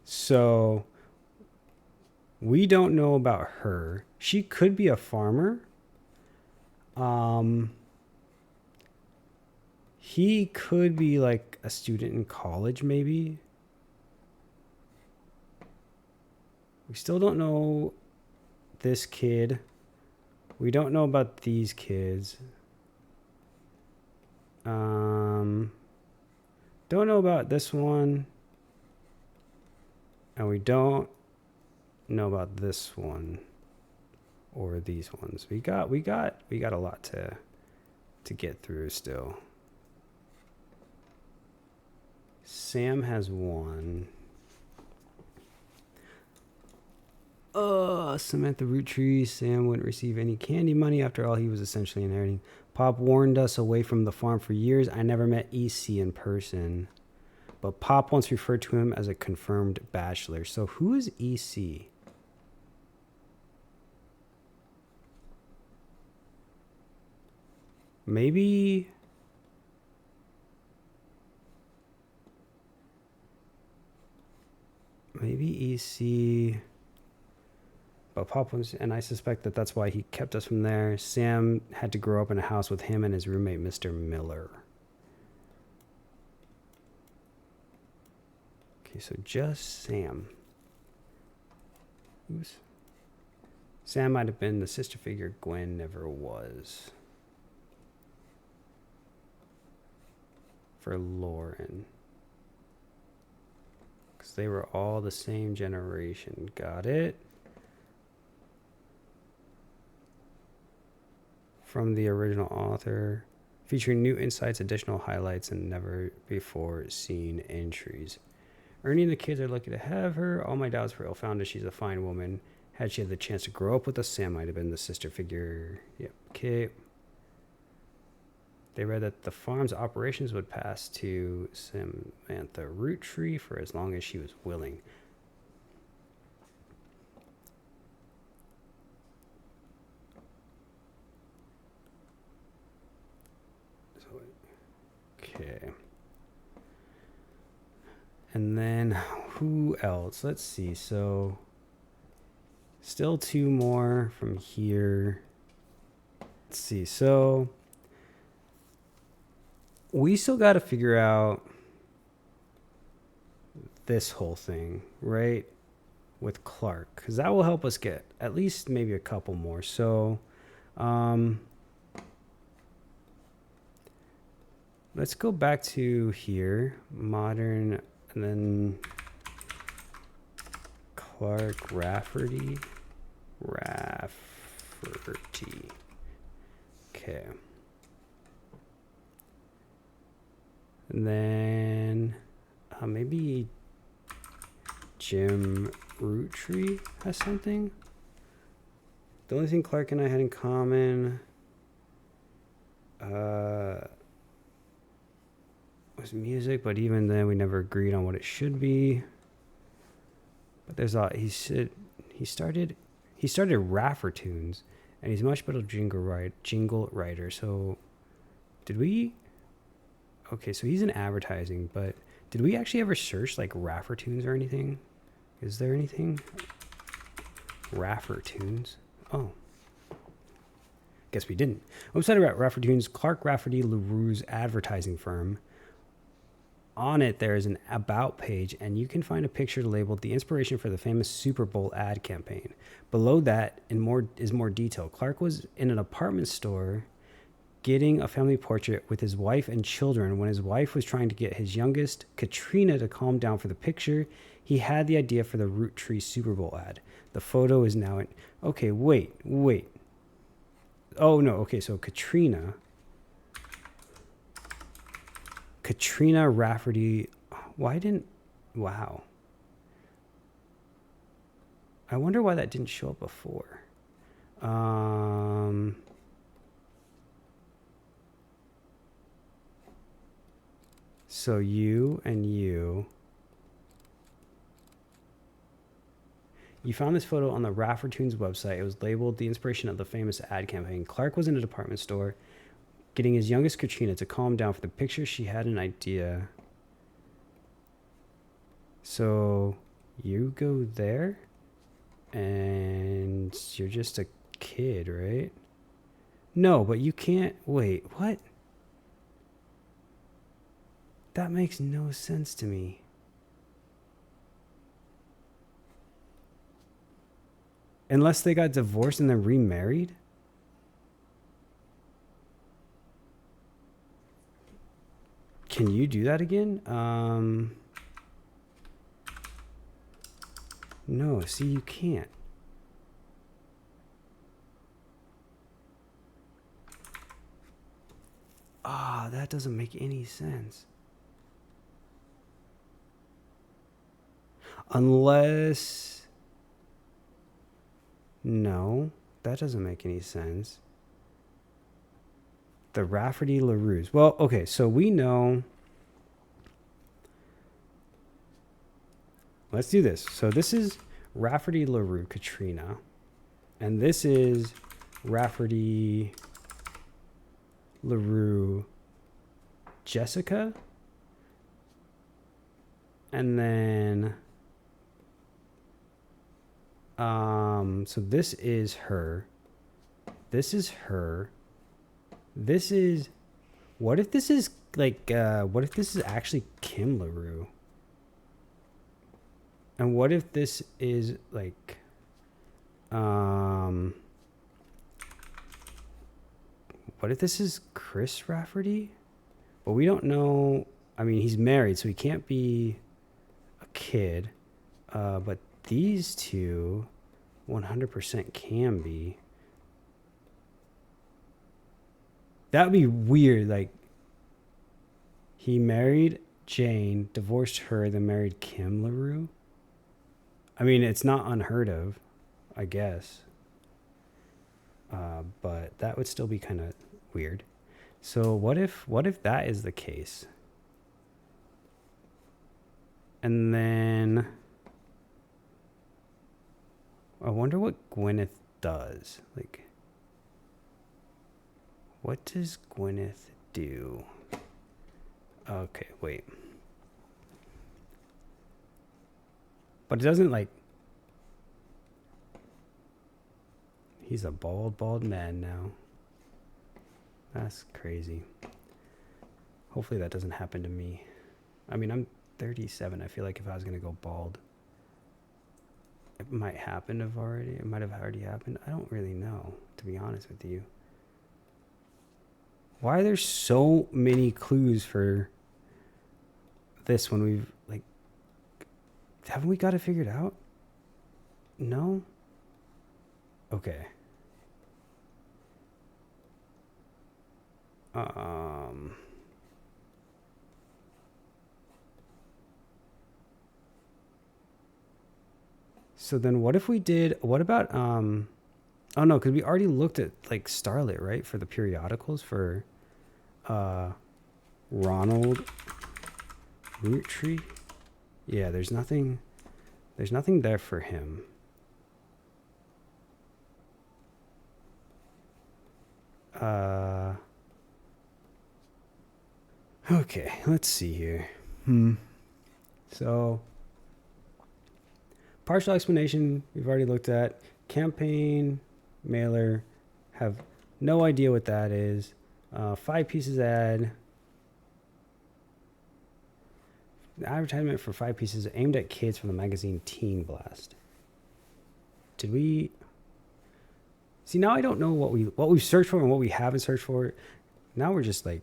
So we don't know about her. She could be a farmer. He could be like a student in college, maybe. We still don't know this kid. We don't know about these kids. Don't know about this one. And we don't know about this one or these ones. We got a lot to get through still. Sam has one. Samantha Roottrees. Sam wouldn't receive any candy money. After all, he was essentially inheriting. Pop warned us away from the farm for years. I never met EC in person, but Pop once referred to him as a confirmed bachelor. So who is EC? Maybe EC. But Pop was, and I suspect that that's why he kept us from there. Sam had to grow up in a house with him and his roommate, Mr. Miller. Okay, so just Sam. Oops. Sam might have been the sister figure Gwen never was. For Lauren. Because they were all the same generation. Got it? From the original author, featuring new insights, additional highlights, and never before seen entries. Ernie and the kids are lucky to have her. All my doubts were ill-founded. She's a fine woman. Had she had the chance to grow up with us, Sam might have been the sister figure. Yep. Okay. They read that the farm's operations would pass to Samantha Roottree for as long as she was willing. Okay. And then who else? Let's see. So still two more from here. Let's see. So we still got to figure out this whole thing, right? With Clark, because that will help us get at least maybe a couple more. So let's go back to here, modern, and then Clark Rafferty. Okay. And then maybe Jim Roottree has something. The only thing Clark and I had in common was music, but even then we never agreed on what it should be. But there's a he started Raffertunes, and he's a much better jingle writer. So did we? Okay, so he's in advertising, but did we actually ever search like Raffertunes or anything? Is there anything? Raffertunes. Oh. Guess we didn't. Website about Raffertunes, Clark Rafferty LaRue's advertising firm. On it, there is an About page, and you can find a picture labeled the inspiration for the famous Super Bowl ad campaign. Below that is more detail. Clark was in an apartment store getting a family portrait with his wife and children. When his wife was trying to get his youngest, Katrina, to calm down for the picture, he had the idea for the Roottree Super Bowl ad. The photo is now in... Okay, wait. Oh, no. Okay, so Katrina Rafferty. Wow. I wonder why that didn't show up before. So you and you found this photo on the Raffertunes website. It was labeled the inspiration of the famous ad campaign. Clark was in a department store getting his youngest, Katrina, to calm down for the picture. She had an idea. So You go there, and you're just a kid, right? No, but you can't. Wait, what? That makes no sense to me. Unless they got divorced and then remarried? Can you do that again? No, see, you can't. Ah, that doesn't make any sense. Unless... No, that doesn't make any sense. The Rafferty LaRue's. Well, okay, so we know... Let's do this. So this is Rafferty LaRue Katrina. And this is Rafferty LaRue Jessica. And then... so this is her. This is her. This is... What if this is like... what if this is actually Kim LaRue? And what if this is like... what if this is Chris Rafferty? But we don't know... I mean, he's married, so he can't be a kid. But these two 100% can be. That would be weird. Like, he married Jane, divorced her, then married Kim LaRue. I mean, it's not unheard of, I guess. But that would still be kind of weird. So what if that is the case? And then I wonder what Gwyneth does. Like, what does Gwyneth do? Okay, wait. But it doesn't like... He's a bald man now. That's crazy. Hopefully that doesn't happen to me. I mean, I'm 37. I feel like if I was going to go bald, it might happen have already. It might have already happened. I don't really know, to be honest with you. Why are there so many clues for this when we've like... Haven't we got it figured out? No? Okay. So then what if we did... What about... Oh, no, because we already looked at, like, Starlit, right? For the periodicals for Ronald Roottree. Yeah, there's nothing there for him. Okay, let's see here. So, partial explanation we've already looked at. Campaign, mailer, have no idea what that is. 5 pieces ad. The advertisement for 5 pieces aimed at kids from the magazine Teen Blast. Did we... See, now I don't know what we've searched for and what we haven't searched for. Now we're just like...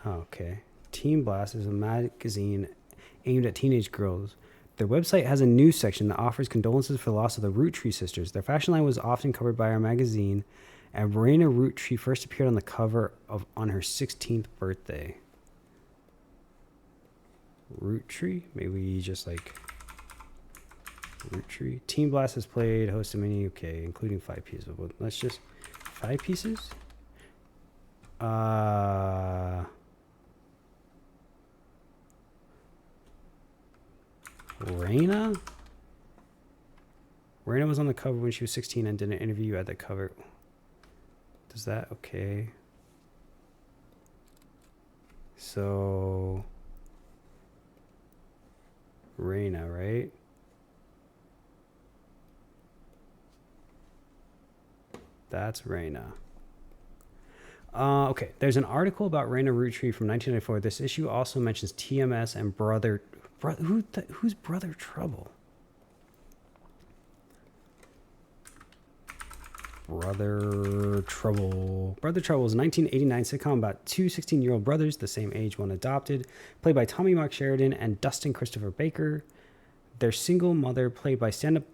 Okay. Teen Blast is a magazine aimed at teenage girls. Their website has a news section that offers condolences for the loss of the Roottree sisters. Their fashion line was often covered by our magazine, and Raina Roottree first appeared on the cover on her 16th birthday. Roottree? Maybe just like Roottree. Teen Blast has played, hosted many, okay, including 5 pieces. Let's just 5 pieces. Raina was on the cover when she was 16 and did an interview at the cover. Does that... Okay. So... Raina, right? That's Raina. Okay, there's an article about Raina Roottree from 1994. This issue also mentions TMS and who's Brother Trouble? Brother Trouble. Brother Trouble is a 1989 sitcom about two 16-year-old brothers, the same age, one adopted, played by Tommy Mark Sheridan and Dustin Christopher Baker. Their single mother, played by stand-up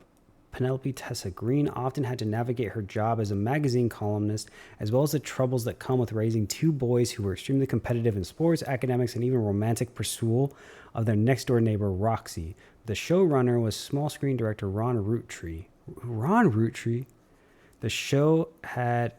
Penelope Tessa Green, often had to navigate her job as a magazine columnist, as well as the troubles that come with raising two boys who were extremely competitive in sports, academics, and even romantic pursuit of their next-door neighbor, Roxy. The showrunner was small screen director Ron Roottree. Ron Roottree? The show had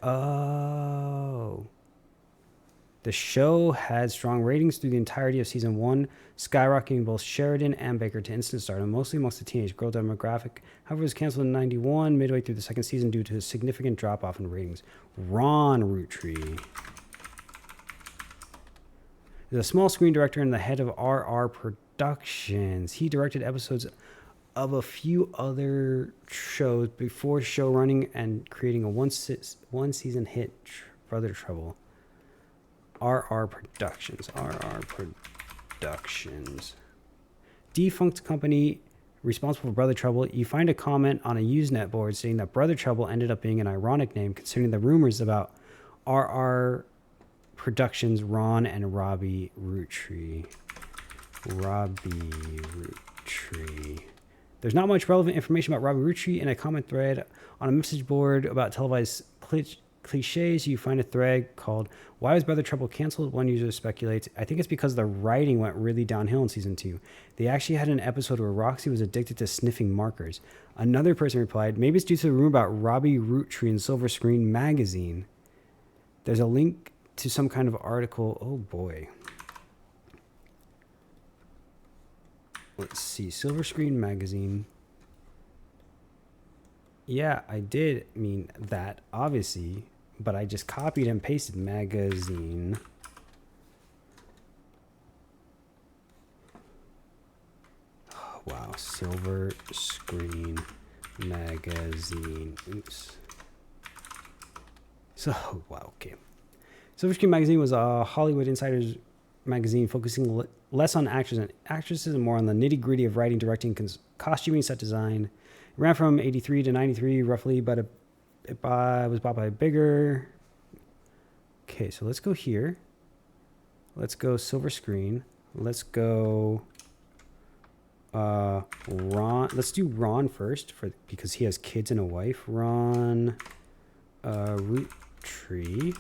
strong ratings through the entirety of season 1, skyrocketing both Sheridan and Baker to instant stardom, mostly amongst the teenage girl demographic. However, it was canceled in 91, midway through the second season, due to a significant drop-off in ratings. Ron Roottree is a small screen director and the head of RR Productions. He directed episodes of a few other shows before showrunning and creating a one-season hit, Brother Trouble. RR Productions. Defunct company responsible for Brother Trouble. You find a comment on a Usenet board saying that Brother Trouble ended up being an ironic name considering the rumors about RR Productions, Ron and Robbie Roottree. There's not much relevant information about Robbie Roottree in a comment thread. On a message board about televised cliches, you find a thread called "Why Was Brother Trouble Canceled?" One user speculates, I think it's because the writing went really downhill in season 2. They actually had an episode where Roxy was addicted to sniffing markers. Another person replied, maybe it's due to the rumor about Robbie Roottree in Silver Screen magazine. There's a link to some kind of article. Oh boy. Let's see. Silver Screen magazine. Yeah, I did mean that, obviously, but I just copied and pasted magazine. Oh, wow, Silver Screen magazine. Oops. So, wow, okay. Silver Screen magazine was a Hollywood Insider's magazine focusing less on actors and actresses and more on the nitty-gritty of writing, directing, costuming, set design. It ran from 83 to 93 roughly, but it was bought by Bigger. Okay, so let's go here. Let's go Silver Screen. Let's go Ron. Let's do Ron first because he has kids and a wife. Ron Roottree.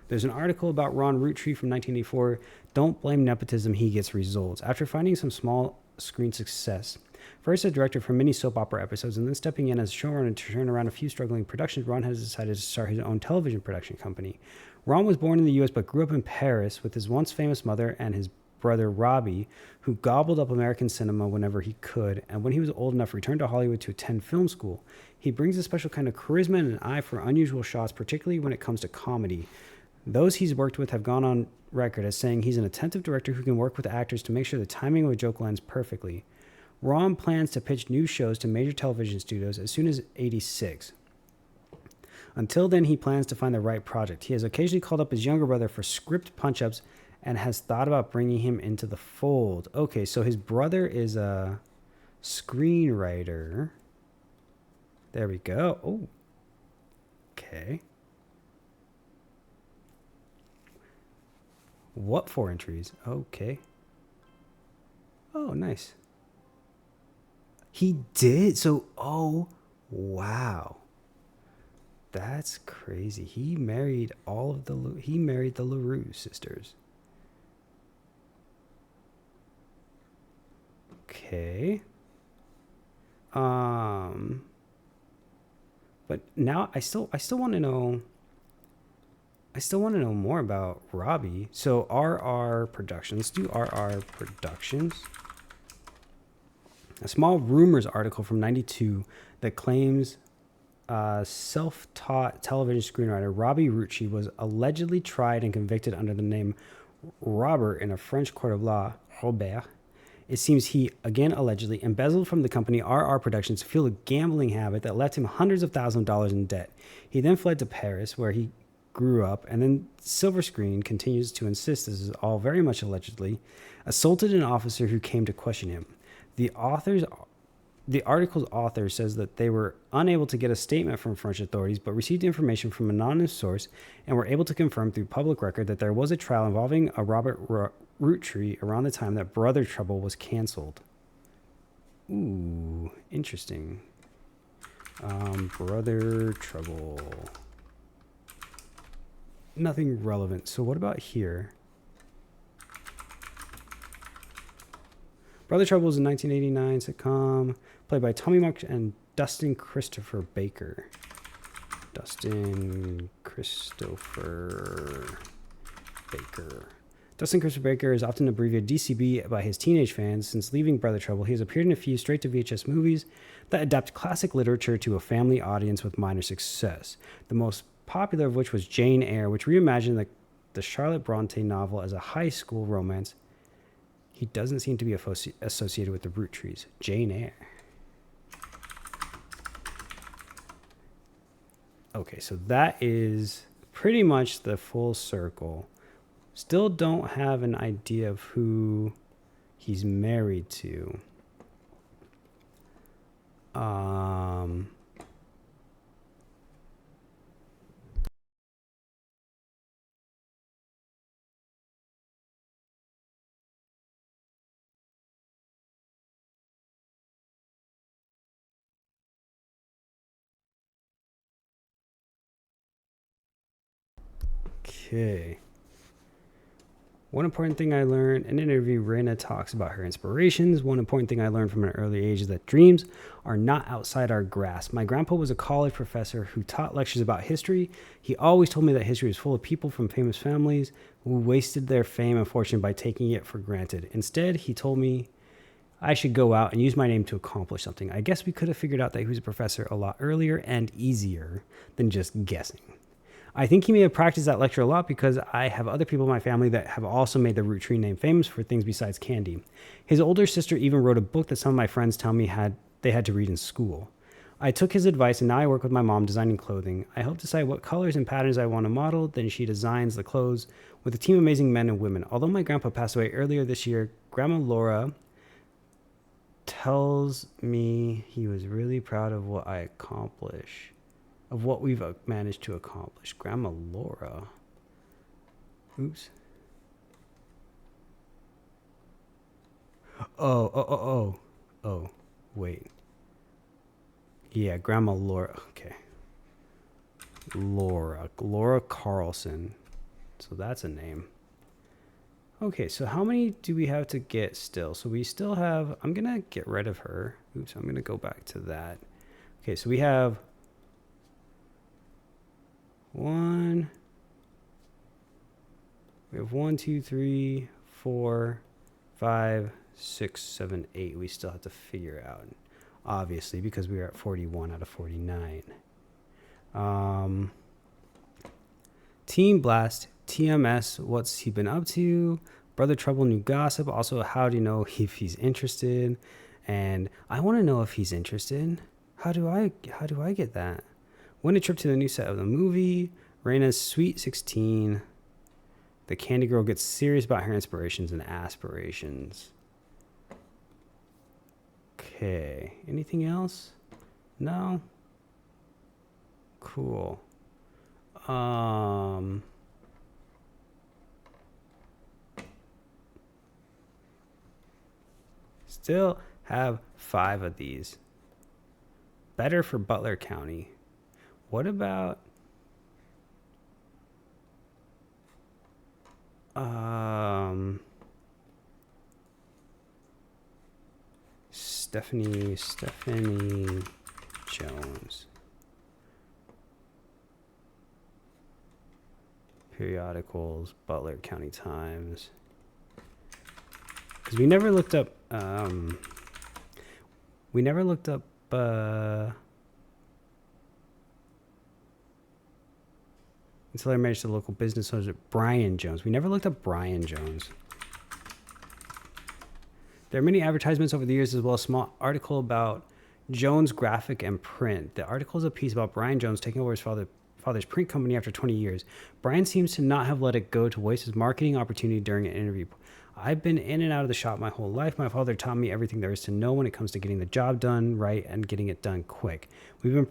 There's an article about Ron Roottree from 1984. Don't blame nepotism, he gets results. After finding some small screen success, first a director for many soap opera episodes and then stepping in as showrunner to turn around a few struggling productions, Ron has decided to start his own television production company. Ron was born in the U.S. but grew up in Paris with his once famous mother and his brother Robbie, who gobbled up American cinema whenever he could, and when he was old enough, returned to Hollywood to attend film school. He brings a special kind of charisma and an eye for unusual shots, particularly when it comes to comedy. Those he's worked with have gone on record as saying he's an attentive director who can work with actors to make sure the timing of a joke lands perfectly. Ron plans to pitch new shows to major television studios as soon as '86. Until then, he plans to find the right project. He has occasionally called up his younger brother for script punch-ups and has thought about bringing him into the fold. Okay, so his brother is a screenwriter. There we go. Oh, okay. What 4 entries? Okay. Oh, nice. He did? So, oh, wow. That's crazy. He married the LaRue sisters. Okay. But now I still want to know. I still want to know more about Robbie. So RR Productions. Let's do RR Productions. A small rumors article from '92 that claims self-taught television screenwriter Robbie Roottree was allegedly tried and convicted under the name Robert in a French court of law, Robert, It seems he, again allegedly, embezzled from the company RR Productions to fuel a gambling habit that left him hundreds of thousands of dollars in debt. He then fled to Paris, where he grew up, and then Silver Screen continues to insist this is all very much allegedly, assaulted an officer who came to question him. The article's author says that they were unable to get a statement from French authorities, but received information from an anonymous source and were able to confirm through public record that there was a trial involving a Robert Roottree around the time that Brother Trouble was canceled. Ooh, interesting. Brother Trouble. Nothing relevant. So what about here? Brother Trouble is a 1989 sitcom played by Tommy Mark and Dustin Christopher Baker. Dustin Christopher Baker is often abbreviated DCB by his teenage fans. Since leaving Brother Trouble, he has appeared in a few straight-to-VHS movies that adapt classic literature to a family audience with minor success. The most popular of which was Jane Eyre, which reimagined the Charlotte Bronte novel as a high school romance. He doesn't seem to be associated with the Roottrees. Jane Eyre. Okay, so that is pretty much the full circle. Still don't have an idea of who he's married to. Okay. One important thing I learned in an interview, Raina talks about her inspirations. One important thing I learned from an early age is that dreams are not outside our grasp. My grandpa was a college professor who taught lectures about history. He always told me that history was full of people from famous families who wasted their fame and fortune by taking it for granted. Instead, he told me I should go out and use my name to accomplish something. I guess we could have figured out that he was a professor a lot earlier and easier than just guessing. I think he may have practiced that lecture a lot because I have other people in my family that have also made the Roottree name famous for things besides candy. His older sister even wrote a book that some of my friends tell me they had to read in school. I took his advice and now I work with my mom designing clothing. I help decide what colors and patterns I want to model, then she designs the clothes with a team of amazing men and women. Although my grandpa passed away earlier this year, Grandma Laura tells me he was really proud of what we've managed to accomplish. Grandma Laura. Oops. Oh, wait. Yeah, Grandma Laura. Okay. Laura Carlson. So that's a name. Okay, so how many do we have to get still? So we still have, I'm going to get rid of her. Oops, I'm going to go back to that. Okay, so we have 1, 2, 3, 4, 5, 6, 7, 8. We still have to figure out, obviously, because we are at 41 out of 49. Team Blast, TMS, what's he been up to? Brother Trouble, new gossip. Also, how do you know if he's interested? And I want to know if he's interested. How do I get that? Win a trip to the new set of the movie. Raina's Sweet 16. The Candy Girl gets serious about her inspirations and aspirations. Okay. Anything else? No? Cool. Still have 5 of these. Better for Butler County. What about Stephanie Jones? Periodicals, Butler County Times. Because we never looked up until I managed the local business owner, Brian Jones. We never looked up Brian Jones. There are many advertisements over the years, as well as a small article about Jones Graphic and Print. The article is a piece about Brian Jones taking over his father's print company after 20 years. Brian seems to not have let it go to waste his marketing opportunity during an interview. I've been in and out of the shop my whole life. My father taught me everything there is to know when it comes to getting the job done right and getting it done quick. We've been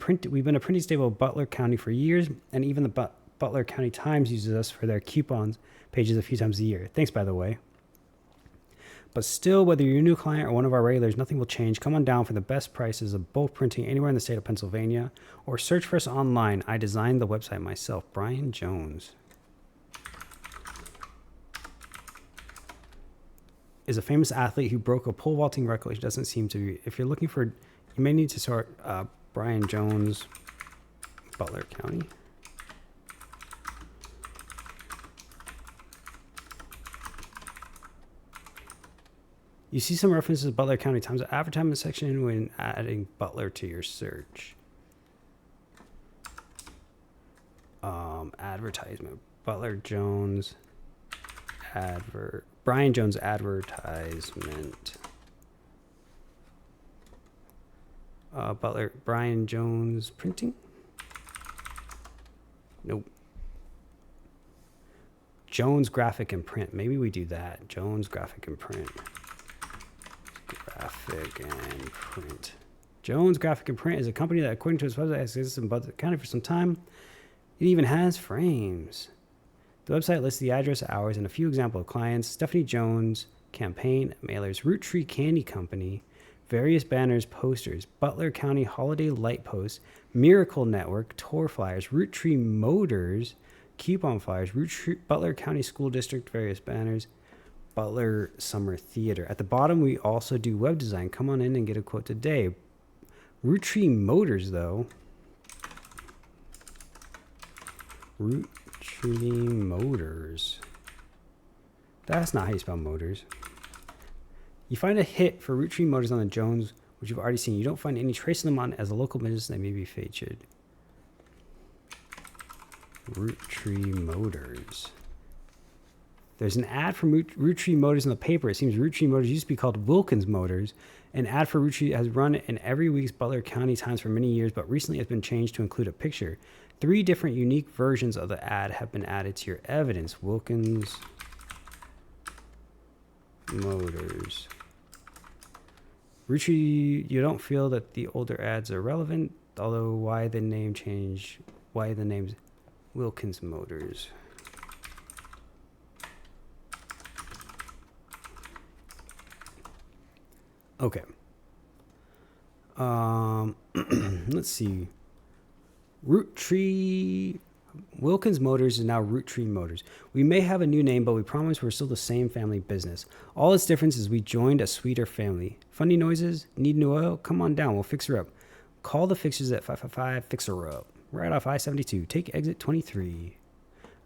a printing stable of Butler County for years, and even the Butler County Times uses us for their coupons pages a few times a year. Thanks, by the way. But still, whether you're a new client or one of our regulars, nothing will change. Come on down for the best prices of bulk printing anywhere in the state of Pennsylvania, or search for us online. I designed the website myself. Brian Jones is a famous athlete who broke a pole vaulting record, which doesn't seem to be. If you're looking for, you may need to sort Brian Jones, Butler County. You see some references to Butler County Times advertisement section when adding Butler to your search. Advertisement. Butler Jones Brian Jones advertisement. Brian Jones printing? Nope. Jones Graphic and Print. Maybe we do that. Jones Graphic and Print. Graphic and Print. Jones Graphic and Print is a company that, according to its website, has existed in Butler County for some time. It even has frames. The website lists the address, hours, and a few examples of clients. Stephanie Jones campaign mailers, Roottree Candy Company, various banners, posters, Butler County Holiday Light Post, Miracle Network, tour flyers, Roottree Motors, coupon flyers, Butler County School District, various banners, Butler Summer Theater. At the bottom, we also do web design. Come on in and get a quote today. Roottree Motors, though. Roottree Motors. That's not how you spell motors. You find a hit for Roottree Motors on the Jones, which you've already seen. You don't find any trace of them on as a local business that may be featured. Roottree Motors. There's an ad from Roottree Motors in the paper. It seems Roottree Motors used to be called Wilkins Motors. An ad for Roottree has run in every week's Butler County Times for many years, but recently has been changed to include a picture. 3 different unique versions of the ad have been added to your evidence. Wilkins Motors. Roottree, you don't feel that the older ads are relevant, although why the name change? Why the name's Wilkins Motors? Okay. Let's see. Wilkins Motors is now Roottree Motors. We may have a new name, but we promise we're still the same family business. All its difference is we joined a sweeter family. Funny noises? Need new oil? Come on down. We'll fix her up. Call the fixers at 555-FIX-HER-UP. Right off I-72. Take exit 23.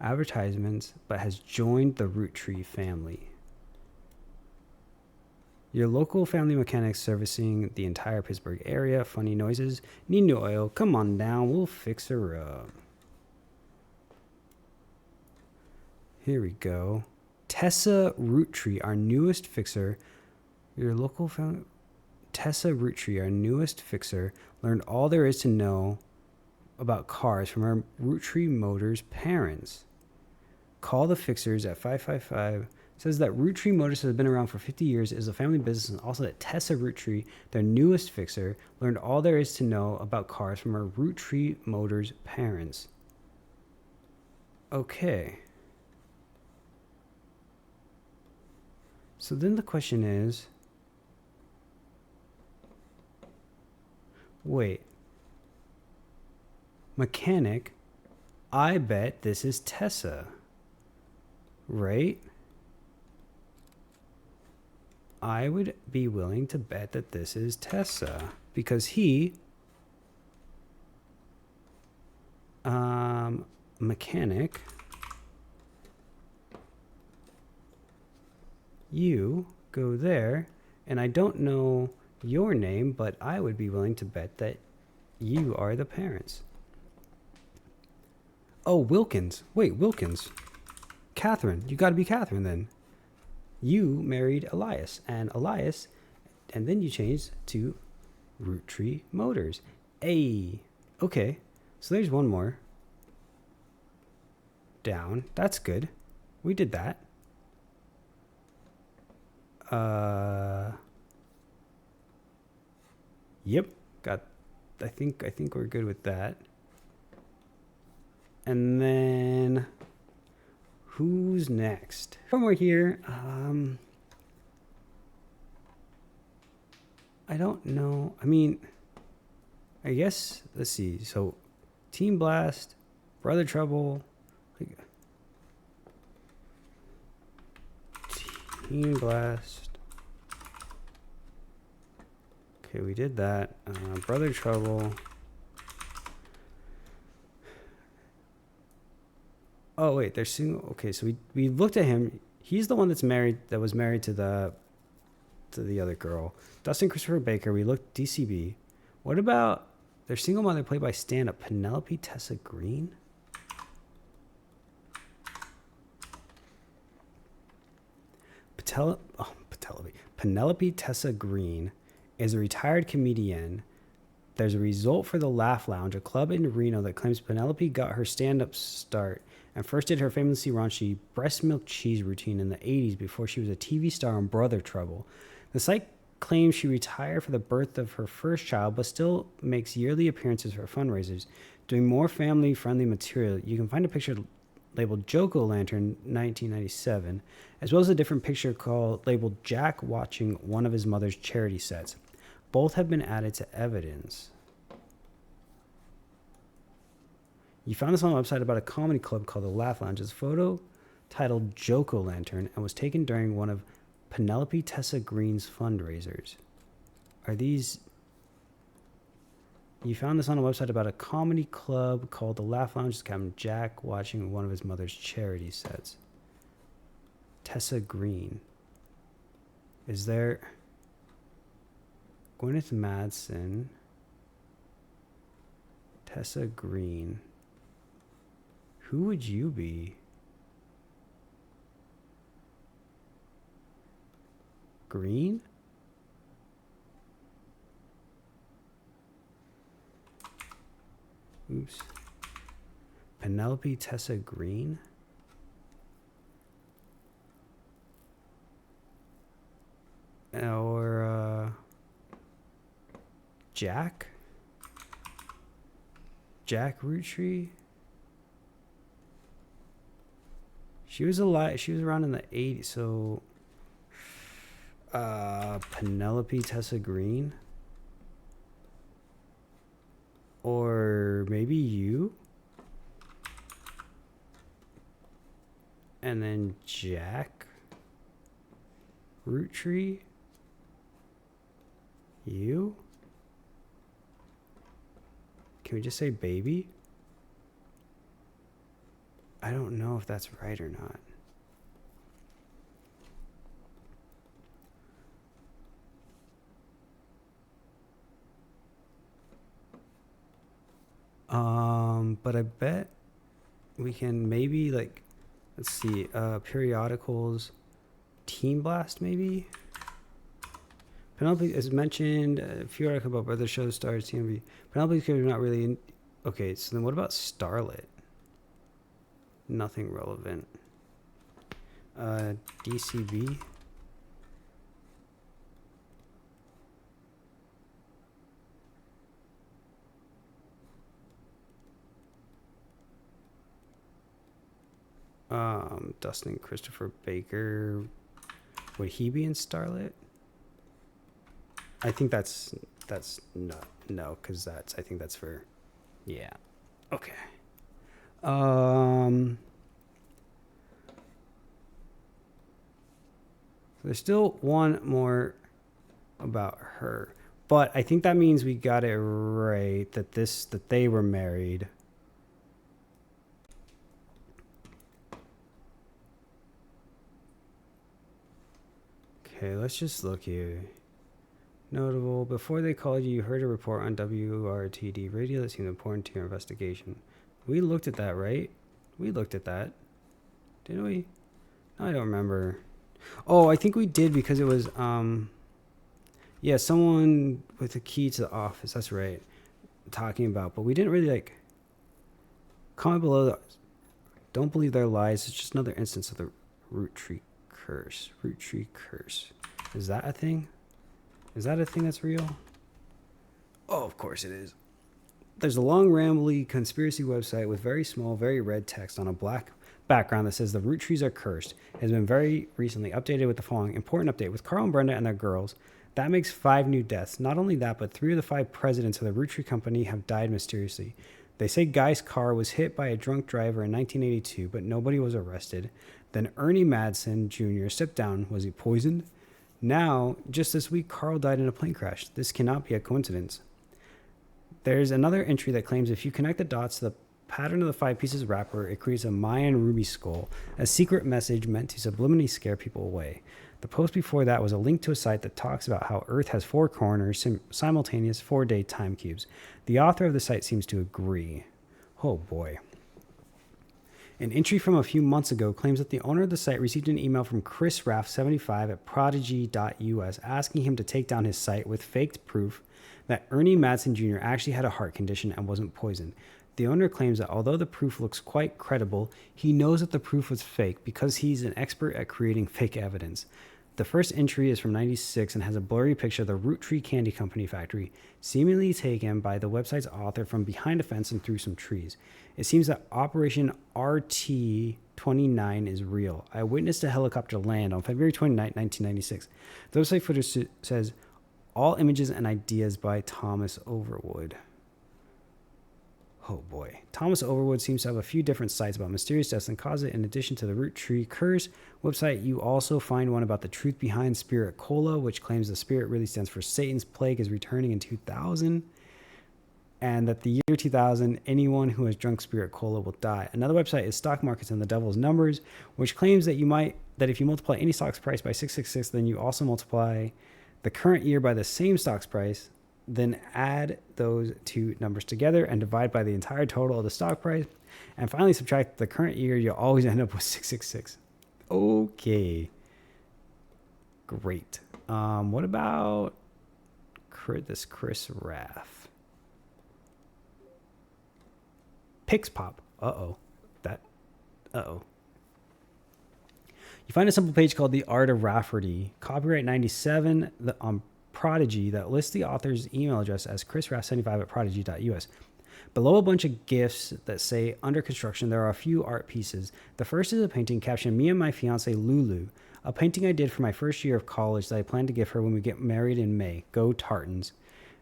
Advertisements, but has joined the Roottree family. Your local family mechanics servicing the entire Pittsburgh area. Funny noises. Need new oil. Come on down. We'll fix her up. Here we go. Tessa Roottree, our newest fixer. Your local family. Tessa Roottree, our newest fixer, learned all there is to know about cars from our Roottree Motors parents. Call the fixers at 555. Says that Roottree Motors has been around for 50 years, is a family business, and also that Tessa Roottree, their newest fixer, learned all there is to know about cars from her Roottree Motors parents. Okay. So then the question is, wait. Mechanic, I bet this is Tessa. Right? I would be willing to bet that this is Tessa because mechanic, you go there, and I don't know your name, but I would be willing to bet that you are the parents. Oh, Wilkins. Wait, Wilkins. Catherine. You got to be Catherine then. You married Elias, and then you changed to Roottree Motors. Okay. So there's one more. Down. That's good. We did that. Yep. I think we're good with that. And then who's next? One more here. I don't know. I mean, I guess let's see. So Team Blast, Brother Trouble, Team Blast. Okay, we did that. Brother Trouble. Oh wait, they're single. Okay, so we looked at him. He's the one that was married to the other girl, Dustin Christopher Baker. We looked DCB. What about their single mother played by stand-up Penelope Tessa Green? Penelope Tessa Green is a retired comedian. There's a result for the Laugh Lounge, a club in Reno that claims Penelope got her stand-up start and first did her famously raunchy breast milk cheese routine in the 80s before she was a TV star on Brother Trouble. The site claims she retired for the birth of her first child, but still makes yearly appearances for fundraisers, doing more family-friendly material. You can find a picture labeled Joko Lantern 1997, as well as a different picture labeled Jack watching one of his mother's charity sets. Both have been added to evidence. You found this on a website about a comedy club called the Laugh Lounge. It's a photo titled Joko Lantern and was taken during one of Penelope Tessa Green's fundraisers. Are these... You found this on a website about a comedy club called the Laugh Lounge. It's Captain Jack watching one of his mother's charity sets. Tessa Green. Is there... Gwyneth Madsen. Tessa Green. Who would you be? Green? Oops. Penelope Tessa Green? Or Jack? Jack Roottree? She was alive. She was around in the 80s. So, Penelope Tessa Green? Or maybe you? And then Jack Roottree? You? Can we just say baby? I don't know if that's right or not. But I bet we can maybe like, let's see, periodicals, Team Blast maybe? Penelope is mentioned, a few articles about Brother Show stars, TMV. Penelope's not really in. Okay, so then what about Starlet? Nothing relevant. DCB. Dustin Christopher Baker. Would he be in Starlet? I think that's no, because I think that's for, yeah. Okay. There's still one more about her, but I think that means we got it right that they were married. Okay, let's just look here. Notable, before they called you, you heard a report on WRTD radio that seemed important to your investigation. We looked at that, right? We looked at that. Didn't we? No, I don't remember. Oh, I think we did because it was yeah, someone with a key to the office. That's right. Talking about, but we didn't really like comment below. Don't believe their lies. It's just another instance of the Roottree curse. Roottree curse. Is that a thing? Is that a thing that's real? Oh, of course it is. There's a long, rambly conspiracy website with very small, very red text on a black background that says the Roottrees are cursed. It has been very recently updated with the following important update. With Carl and Brenda and their girls, that makes 5 new deaths. Not only that, but 3 of the 5 presidents of the Roottree Company have died mysteriously. They say Guy's car was hit by a drunk driver in 1982, but nobody was arrested. Then Ernie Madsen Jr. stepped down. Was he poisoned? Now, just this week, Carl died in a plane crash. This cannot be a coincidence. There's another entry that claims if you connect the dots to the pattern of the 5 pieces wrapper, it creates a Mayan ruby skull, a secret message meant to subliminally scare people away. The post before that was a link to a site that talks about how Earth has 4 corners, simultaneous 4-day time cubes. The author of the site seems to agree. Oh boy. An entry from a few months ago claims that the owner of the site received an email from Chris Raff 75 at prodigy.us asking him to take down his site with faked proof that Ernie Madsen Jr. actually had a heart condition and wasn't poisoned. The owner claims that although the proof looks quite credible, he knows that the proof was fake because he's an expert at creating fake evidence. The first entry is from 96 and has a blurry picture of the Roottree Candy Company factory, seemingly taken by the website's author from behind a fence and through some trees. It seems that Operation RT-29 is real. I witnessed a helicopter land on February 29, 1996. The website footage says, all images and ideas by Thomas Overwood. Oh boy. Thomas Overwood seems to have a few different sites about mysterious deaths and causes. In addition to the Roottree Curse website, you also find one about the truth behind Spirit Cola, which claims the spirit really stands for Satan's plague is returning in 2000. And that the year 2000, anyone who has drunk Spirit Cola will die. Another website is Stock Markets and the Devil's Numbers, which claims that if you multiply any stock's price by 666, then you also multiply the current year by the same stock's price, then add those 2 numbers together and divide by the entire total of the stock price, and finally subtract the current year. You'll always end up with 666. Okay. Great. What about this Chris Raff? Pixpop. Uh-oh. You find a simple page called The Art of Rafferty, copyright 97 on Prodigy, that lists the author's email address as chrisraff75 at prodigy.us. Below a bunch of GIFs that say under construction, there are a few art pieces. The first is a painting captioned Me and My Fiance Lulu, a painting I did for my first year of college that I plan to give her when we get married in May. Go Tartans.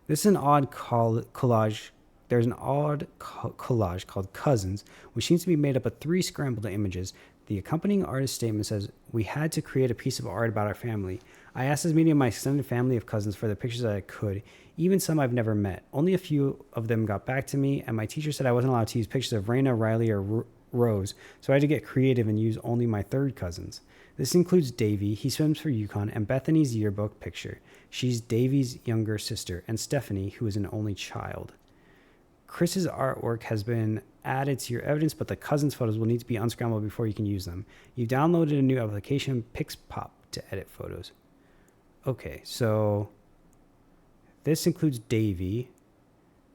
This is an odd collage. There's an odd collage called Cousins, which seems to be made up of 3 scrambled images. The accompanying artist statement says, we had to create a piece of art about our family. I asked as many of my extended family of cousins for the pictures that I could, even some I've never met. Only a few of them got back to me, and my teacher said I wasn't allowed to use pictures of Raina, Riley, or Rose, so I had to get creative and use only my 3rd cousins. This includes Davy, he swims for Yukon, and Bethany's yearbook picture. She's Davy's younger sister, and Stephanie, who is an only child. Chris's artwork has been added to your evidence, but the cousins' photos will need to be unscrambled before you can use them. You downloaded a new application, Pixpop, to edit photos. Okay, so this includes Davy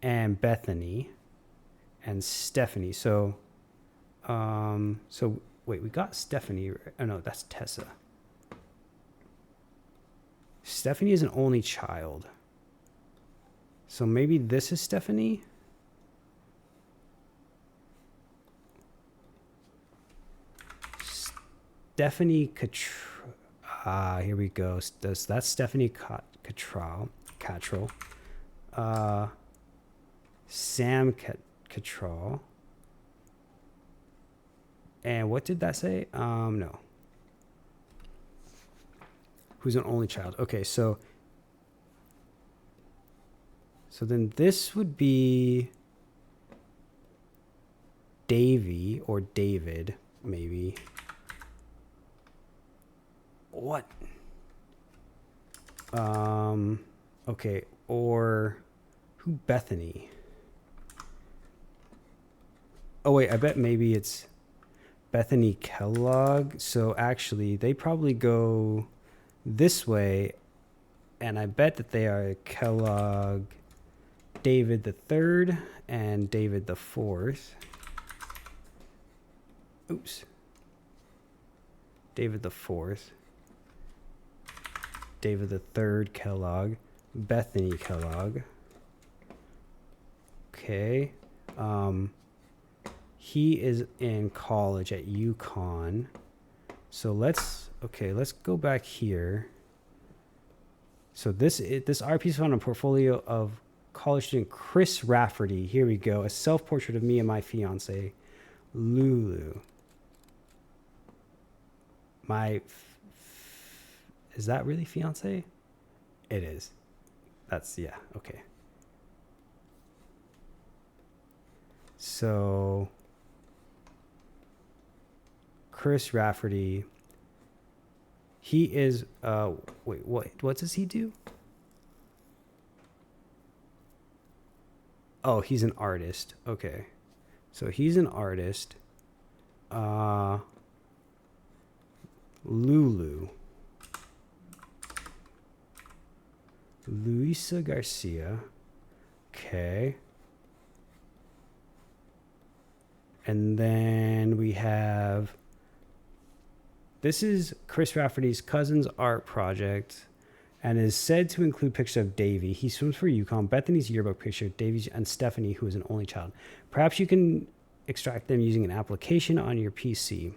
and Bethany and Stephanie. So wait, we got Stephanie. Oh no, that's Tessa. Stephanie is an only child. So maybe this is Stephanie? Stephanie here we go. That's Stephanie Cattrall. Sam Cattrall. And what did that say? No. Who's an only child? Okay, so then this would be Davy or David, maybe. What? Okay, or who? Bethany. Oh wait, I bet maybe it's Bethany Kellogg. So actually, they probably go this way, and I bet that they are Kellogg, David the Third, and David the Fourth. Oops. David the Fourth, David the Third Kellogg, Bethany Kellogg. Okay. He is in college at UConn. So let's go back here. So this art piece found a portfolio of college student Chris Rafferty. Here we go. A self-portrait of me and my fiance, Lulu. Is that really fiance? It is. That's, yeah, okay. So Chris Rafferty, he is wait, what does he do? Oh, he's an artist. Okay. So he's an artist. Lulu. Luisa Garcia. Okay. And then we have, this is Chris Rafferty's cousin's art project and is said to include pictures of Davy. He swims for UConn. Bethany's yearbook picture, Davy and Stephanie, who is an only child. Perhaps you can extract them using an application on your PC.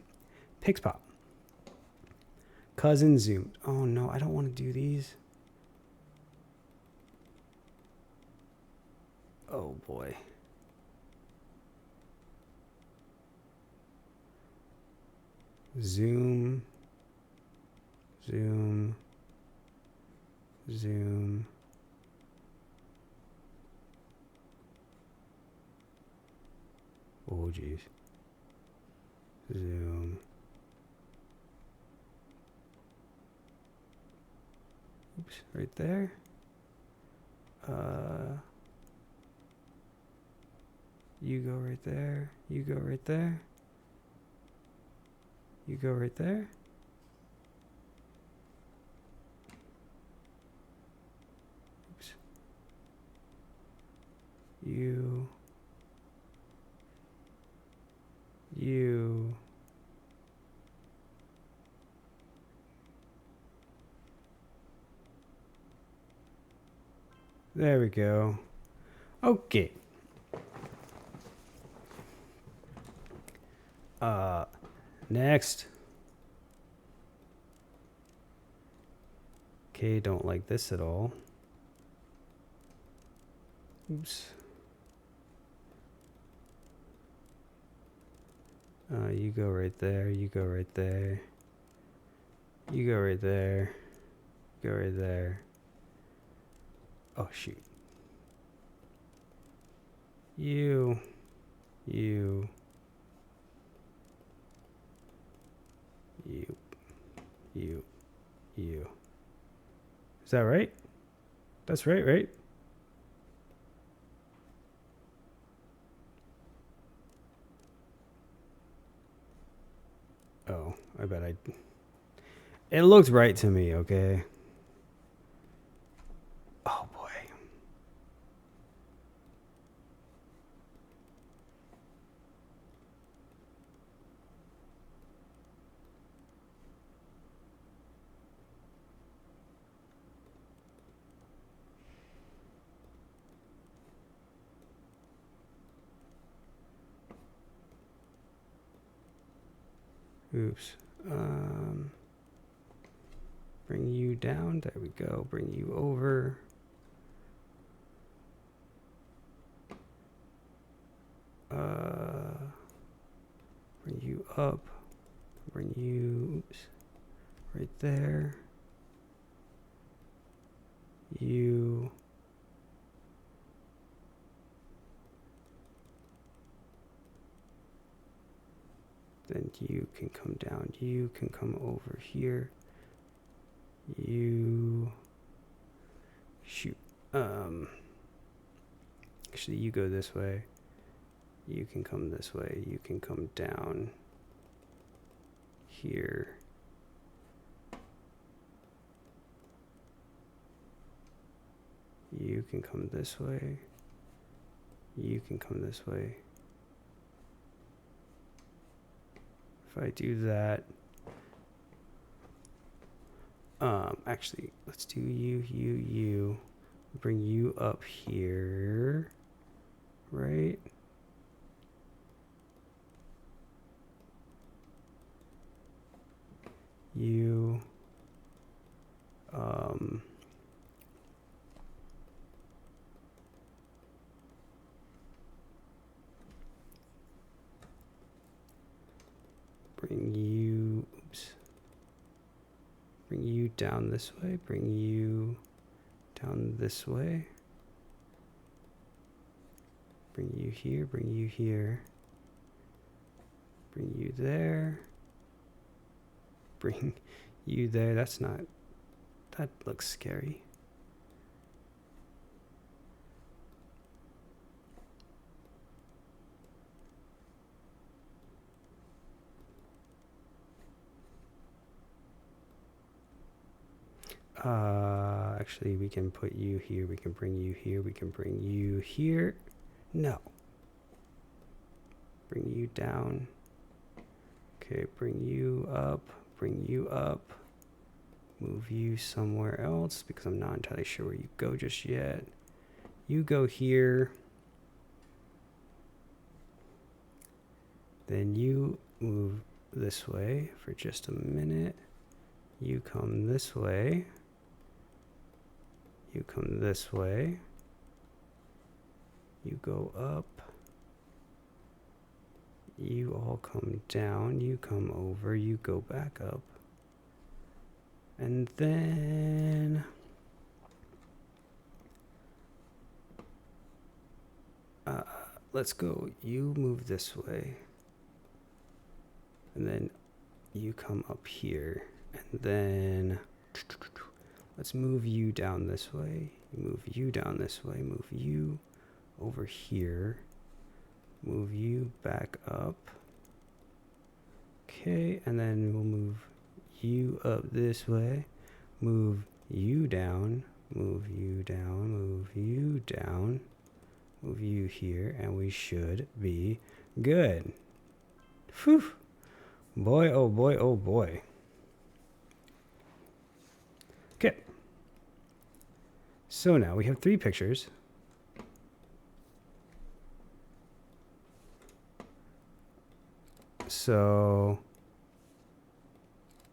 Pixpop. Cousin zoom. Oh no, I don't want to do these. Oh boy. Zoom. Zoom. Zoom. Oh geez. Zoom. Oops, right there. You go right there. You go right there. You go right there. Oops. You. There we go. Okay. Next. Okay, don't like this at all. Oops. You go right there, you go right there. You go right there. Go right there. Oh shoot. You. Is that right? That's right, right? Oh, I bet it looked right to me, okay? Oh boy. Oops. Bring you down. There we go. Bring you over. Bring you up. Bring you, oops, right there. You. Then you can come down. You can come over here. You. Shoot. Actually, you go this way. You can come this way. You can come down. here. You can come this way. You can come this way. If I do that, actually, let's do you. Bring you up here, right? You, bring you, oops. Bring you down this way, bring you down this way. Bring you here, bring you here. Bring you there. Bring you there. That's not, that looks scary. Actually, we can put you here. We can bring you here. We can bring you here. No. Bring you down. Okay, bring you up. Bring you up. Move you somewhere else because I'm not entirely sure where you go just yet. You go here. Then you move this way for just a minute. You come this way. You come this way. You go up. You all come down. You come over. You go back up. And then let's go. You move this way. And then you come up here. And then let's move you down this way. Move you down this way. Move you over here. Move you back up. Okay, and then we'll move you up this way. Move you down. Move you down. Move you down. Move you here. And we should be good. Whew. Boy, oh boy, oh boy. Okay. So now we have 3 pictures. So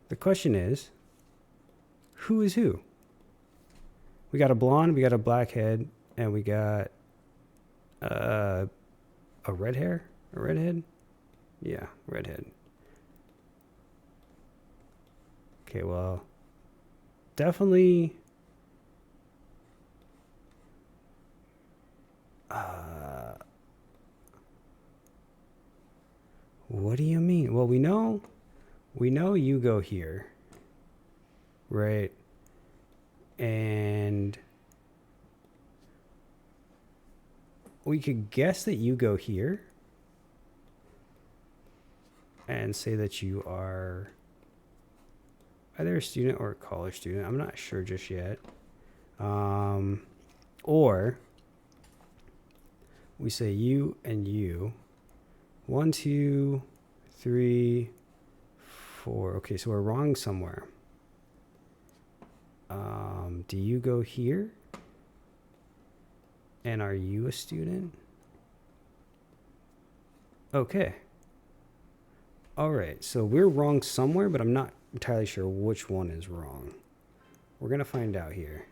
the question is, who is who? We got a blonde, we got a black head, and we got a red hair? A redhead? Yeah, redhead. Okay, well, definitely what do you mean? Well, we know you go here, right? And we could guess that you go here and say that you are either a student or a college student. I'm not sure just yet. Or we say you and you. 1, 2, 3, 4. Okay, so we're wrong somewhere. Do you go here? And are you a student? Okay. All right, so we're wrong somewhere, but I'm not entirely sure which one is wrong. We're going to find out here.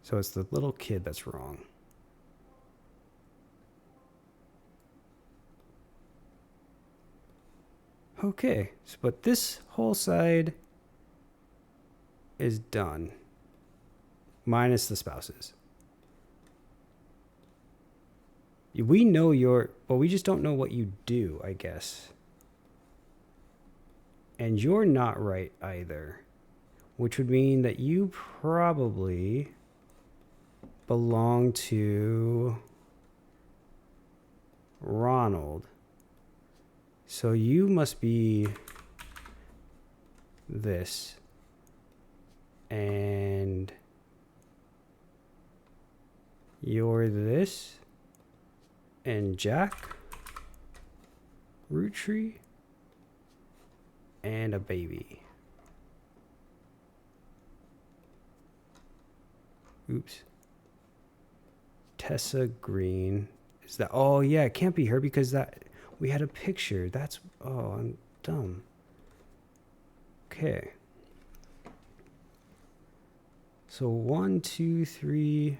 So it's the little kid that's wrong. Okay, so, but this whole side is done. Minus the spouses. We know but we just don't know what you do, I guess. And you're not right either. Which would mean that you probably belong to Ronald. So you must be this. And you're this. And Jack. Roottree. And a baby. Oops. Tessa Green. Is that? Oh, yeah. It can't be her because that we had a picture. That's. Oh, I'm dumb. Okay. So 1, 2, 3.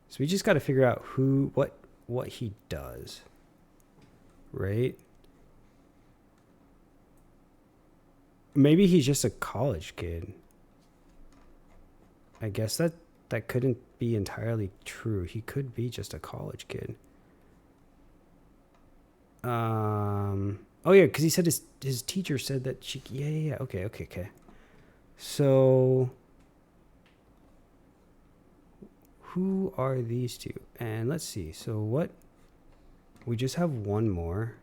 So we just got to figure out what he does. Right? Maybe he's just a college kid. I guess that couldn't be entirely true. He could be just a college kid. Oh yeah, because he said his teacher said that she. Yeah. Okay. So who are these two? And let's see. So what? We just have one more.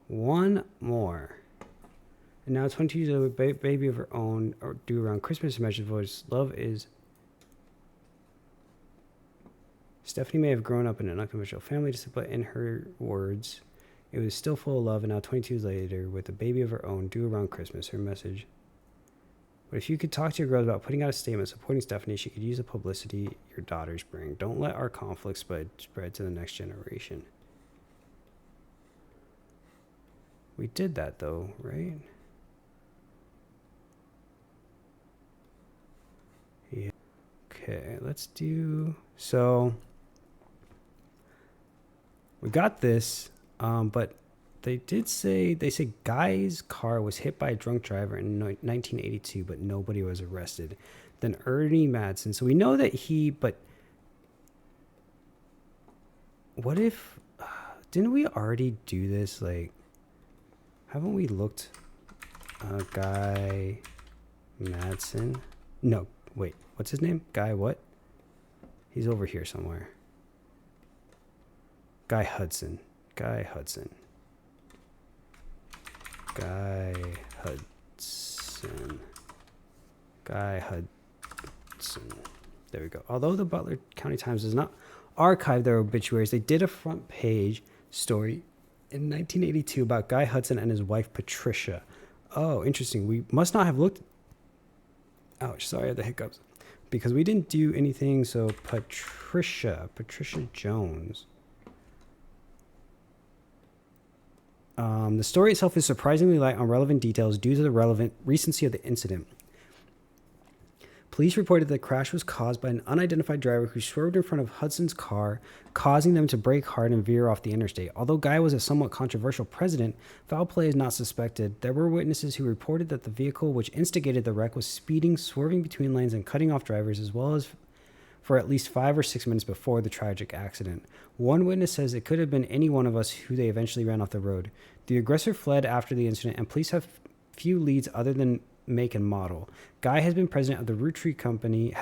One more. And now 22 years old, baby of her own, or due around Christmas. Message voice. Love is. Stephanie may have grown up in an unconventional family, but in her words, it was still full of love. And now 22 years later, with a baby of her own, due around Christmas, her message. But if you could talk to your girls about putting out a statement supporting Stephanie, she could use the publicity your daughters bring. Don't let our conflict spread to the next generation. We did that though, right? Yeah. Okay, let's do. So we got this, but they say Guy's car was hit by a drunk driver in 1982, but nobody was arrested. Then Ernie Madsen. So we know that but what if, didn't we already do this? Like, haven't we looked, Guy Madsen? No, wait, what's his name? Guy what? He's over here somewhere. Guy Hudson. Guy Hudson. There we go. Although the Butler County Times does not archive their obituaries, they did a front page story in 1982 about Guy Hudson and his wife Patricia. Oh, interesting. We must not have looked. Ouch, sorry, I had the hiccups. Because we didn't do anything. So Patricia Jones. The story itself is surprisingly light on relevant details due to the relevant recency of the incident. Police reported that the crash was caused by an unidentified driver who swerved in front of Hudson's car, causing them to brake hard and veer off the interstate. Although Guy was a somewhat controversial president, foul play is not suspected. There were witnesses who reported that the vehicle which instigated the wreck was speeding, swerving between lanes, and cutting off drivers, as well as for at least 5 or 6 minutes before the tragic accident. One witness says it could have been any one of us who they eventually ran off the road. The aggressor fled after the incident, and police have few leads other than make and model. Guy has been president of the Roottree Company,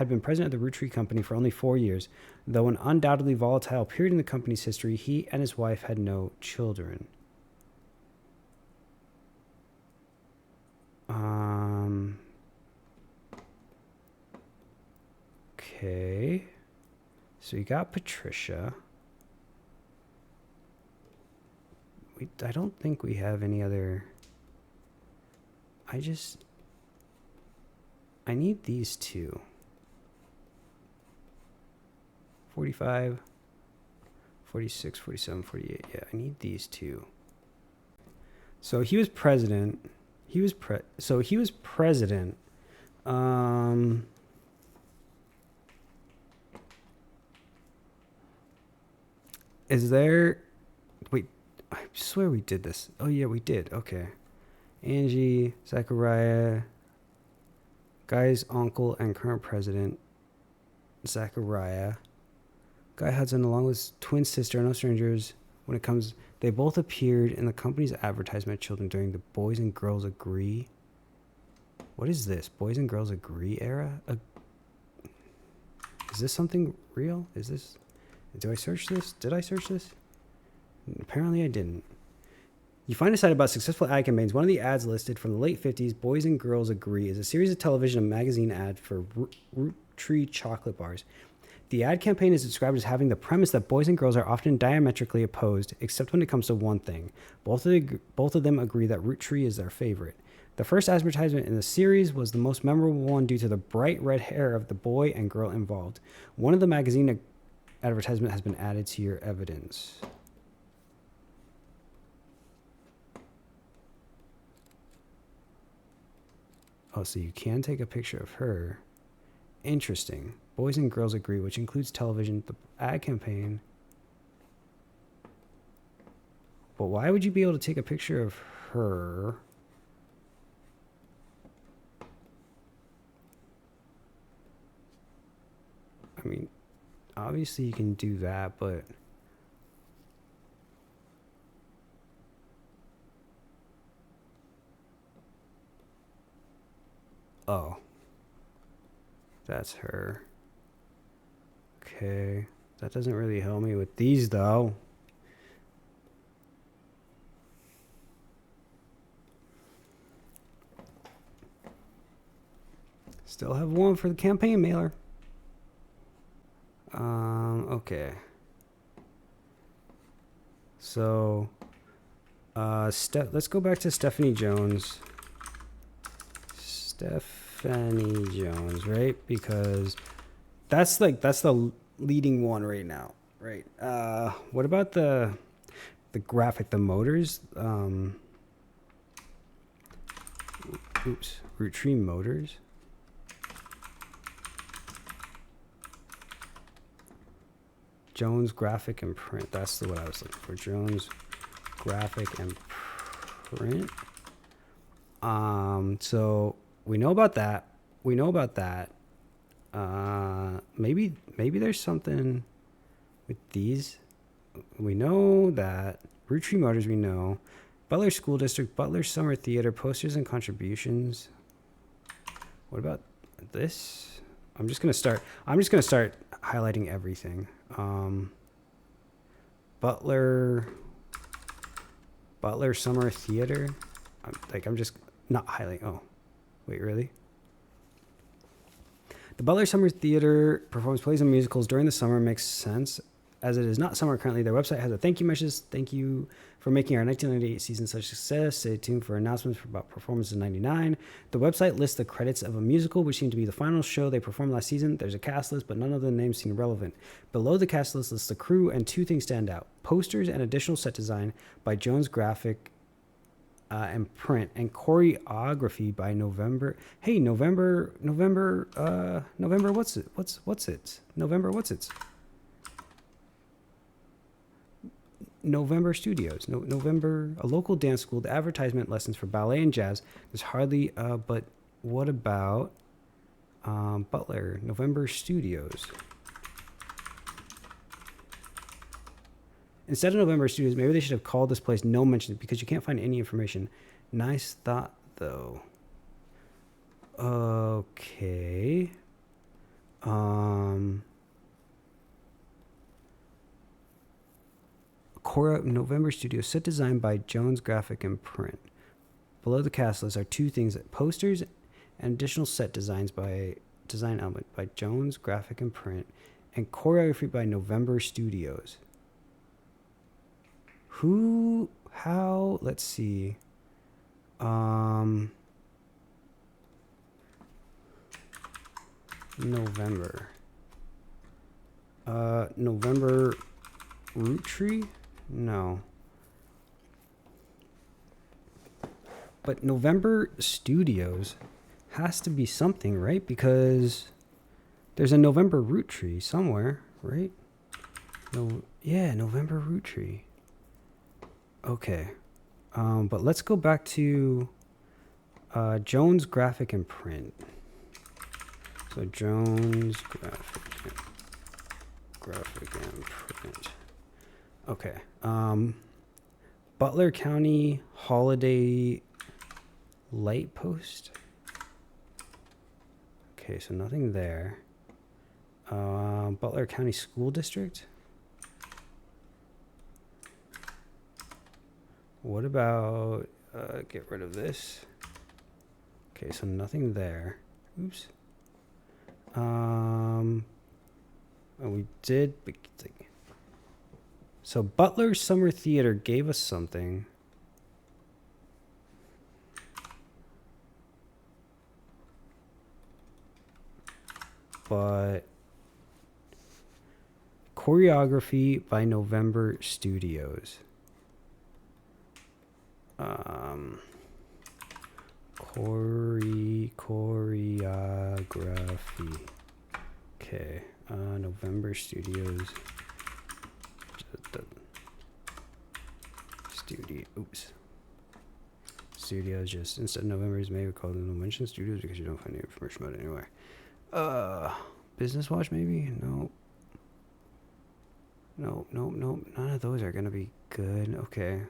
for only 4 years. Though an undoubtedly volatile period in the company's history, he and his wife had no children. Okay. So you got Patricia. I don't think we have any other. I need these two. 45, 46, 47, 48. Yeah, I need these two. So he was president. He was president. Is there... Wait, I swear we did this. Oh, yeah, we did. Okay. Angie, Zachariah, Guy's uncle and current president, Zachariah. Guy Hudson, along with his twin sister, no strangers when it comes... They both appeared in the company's advertisement children during the Boys and Girls Agree. What is this? Boys and Girls Agree era? Is Is this something real? Is this... Do I search this? Did I search this? Apparently I didn't. You find a site about successful ad campaigns. One of the ads listed from the late 50s, Boys and Girls Agree, is a series of television and magazine ads for Roottree chocolate bars. The ad campaign is described as having the premise that boys and girls are often diametrically opposed, except when it comes to one thing. Both of them agree that Roottree is their favorite. The first advertisement in the series was the most memorable one due to the bright red hair of the boy and girl involved. One of the magazine advertisement has been added to your evidence. Oh, so you can take a picture of her. Interesting. Boys and Girls Agree, which includes television, the ad campaign. But why would you be able to take a picture of her? I mean, obviously you can do that, but... Oh. That's her. Okay. That doesn't really help me with these, though. Still have one for the campaign mailer. Okay. So, let's go back to Stephanie Jones. Stephanie Jones, right? Because that's the leading one right now, right? What about the graphic, the motors? Roottree Motors. Jones Graphic and Print. That's the what I was looking for. Jones Graphic and Print. So we know about that. Maybe there's something with these. We know that Roottree Motors. We know Butler School District, Butler Summer Theater, posters and contributions. What about this? I'm just gonna start highlighting everything. Butler Summer Theater. I'm just not highlighting. Oh, wait, really? The Butler Summer Theater performs plays and musicals during the summer. Makes sense. As it is not summer currently, their website has a thank you message. Thank you for making our 1998 season such a success. Stay tuned for announcements about performances in 99. The website lists the credits of a musical, which seemed to be the final show they performed last season. There's a cast list, but none of the names seem relevant. Below the cast list lists the crew, and two things stand out. Posters and additional set design by Jones Graphic and Print, and choreography by November. Hey, November, what's it? November Studios. November, a local dance school, the advertisement lessons for ballet and jazz. There's hardly, but what about Butler, November Studios? Instead of November Studios, maybe they should have called this place no mention because you can't find any information. Nice thought, though. Okay. November Studios, set designed by Jones Graphic and Print. Below the cast list are two things: posters and additional set designs by design element by Jones Graphic and Print, and choreography by November Studios. Who? How? Let's see. November. November Roottree? No. But November Studios has to be something, right? Because there's a November Roottree somewhere, right? No, yeah, November Roottree. Okay. But let's go back to Jones Graphic and Print. So Jones Graphic and Print. Okay. Butler County Holiday Light Post. Okay, so nothing there. Butler County School District. What about, get rid of this. Okay, so nothing there. Oops. Oh, we did. So Butler Summer Theater gave us something. But choreography by November Studios. Choreography. Okay. November Studios. Oops. Studios just instead of November's May, we call them Mention Studios because you don't find any information about it anywhere. Business Watch maybe? No. No. None of those are gonna be good. Okay.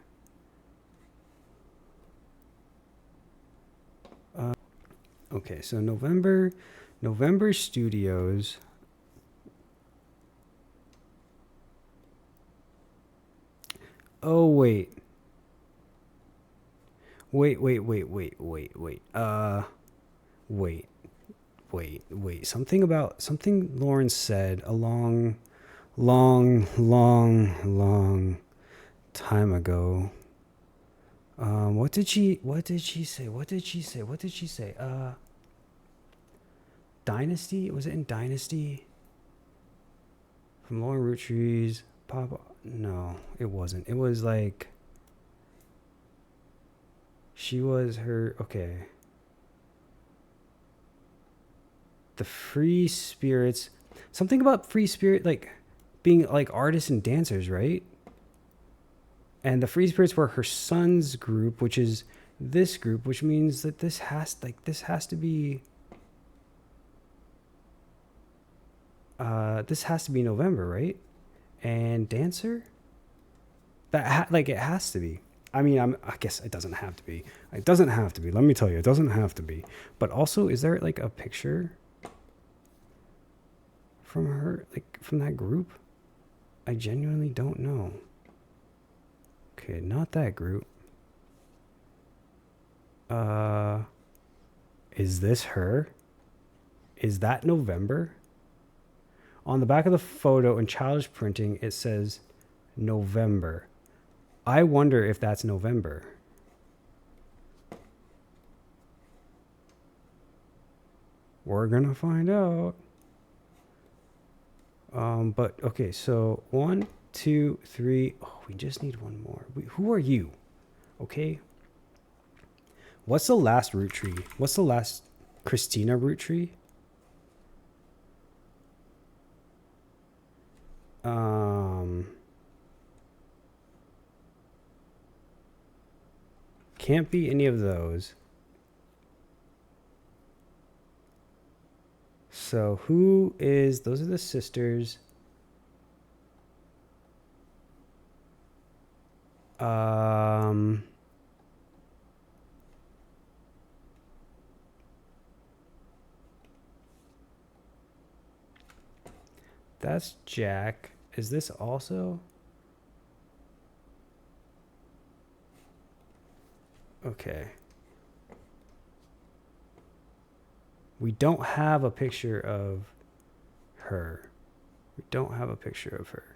Okay, so November Studios. Oh wait. Wait. Something Lauren said a long time ago. What did she say? Dynasty? Was it in Dynasty? From Lauren Roottree, Papa? No, it wasn't. It was like she was her. Okay. The Free Spirits. Something about Free Spirit, like being like artists and dancers, right? And the Free Spirits were her son's group, which is this group, which means that this has to be. This has to be November, right? And Dancer? It has to be. I mean, I guess it doesn't have to be. It doesn't have to be. Let me tell you, it doesn't have to be. But also, is there like a picture from her, like from that group? I genuinely don't know. Okay, not that group. Is this her? Is that November? On the back of the photo in childish printing, it says November. I wonder if that's November. We're gonna find out. But okay, so 1, 2, 3. Oh, we just need one more. Who are you? Okay. What's the last Roottree? What's the last Christina Roottree? Can't be any of those. So who is, those are the sisters. That's Jack. Is this also? Okay. We don't have a picture of her. We don't have a picture of her.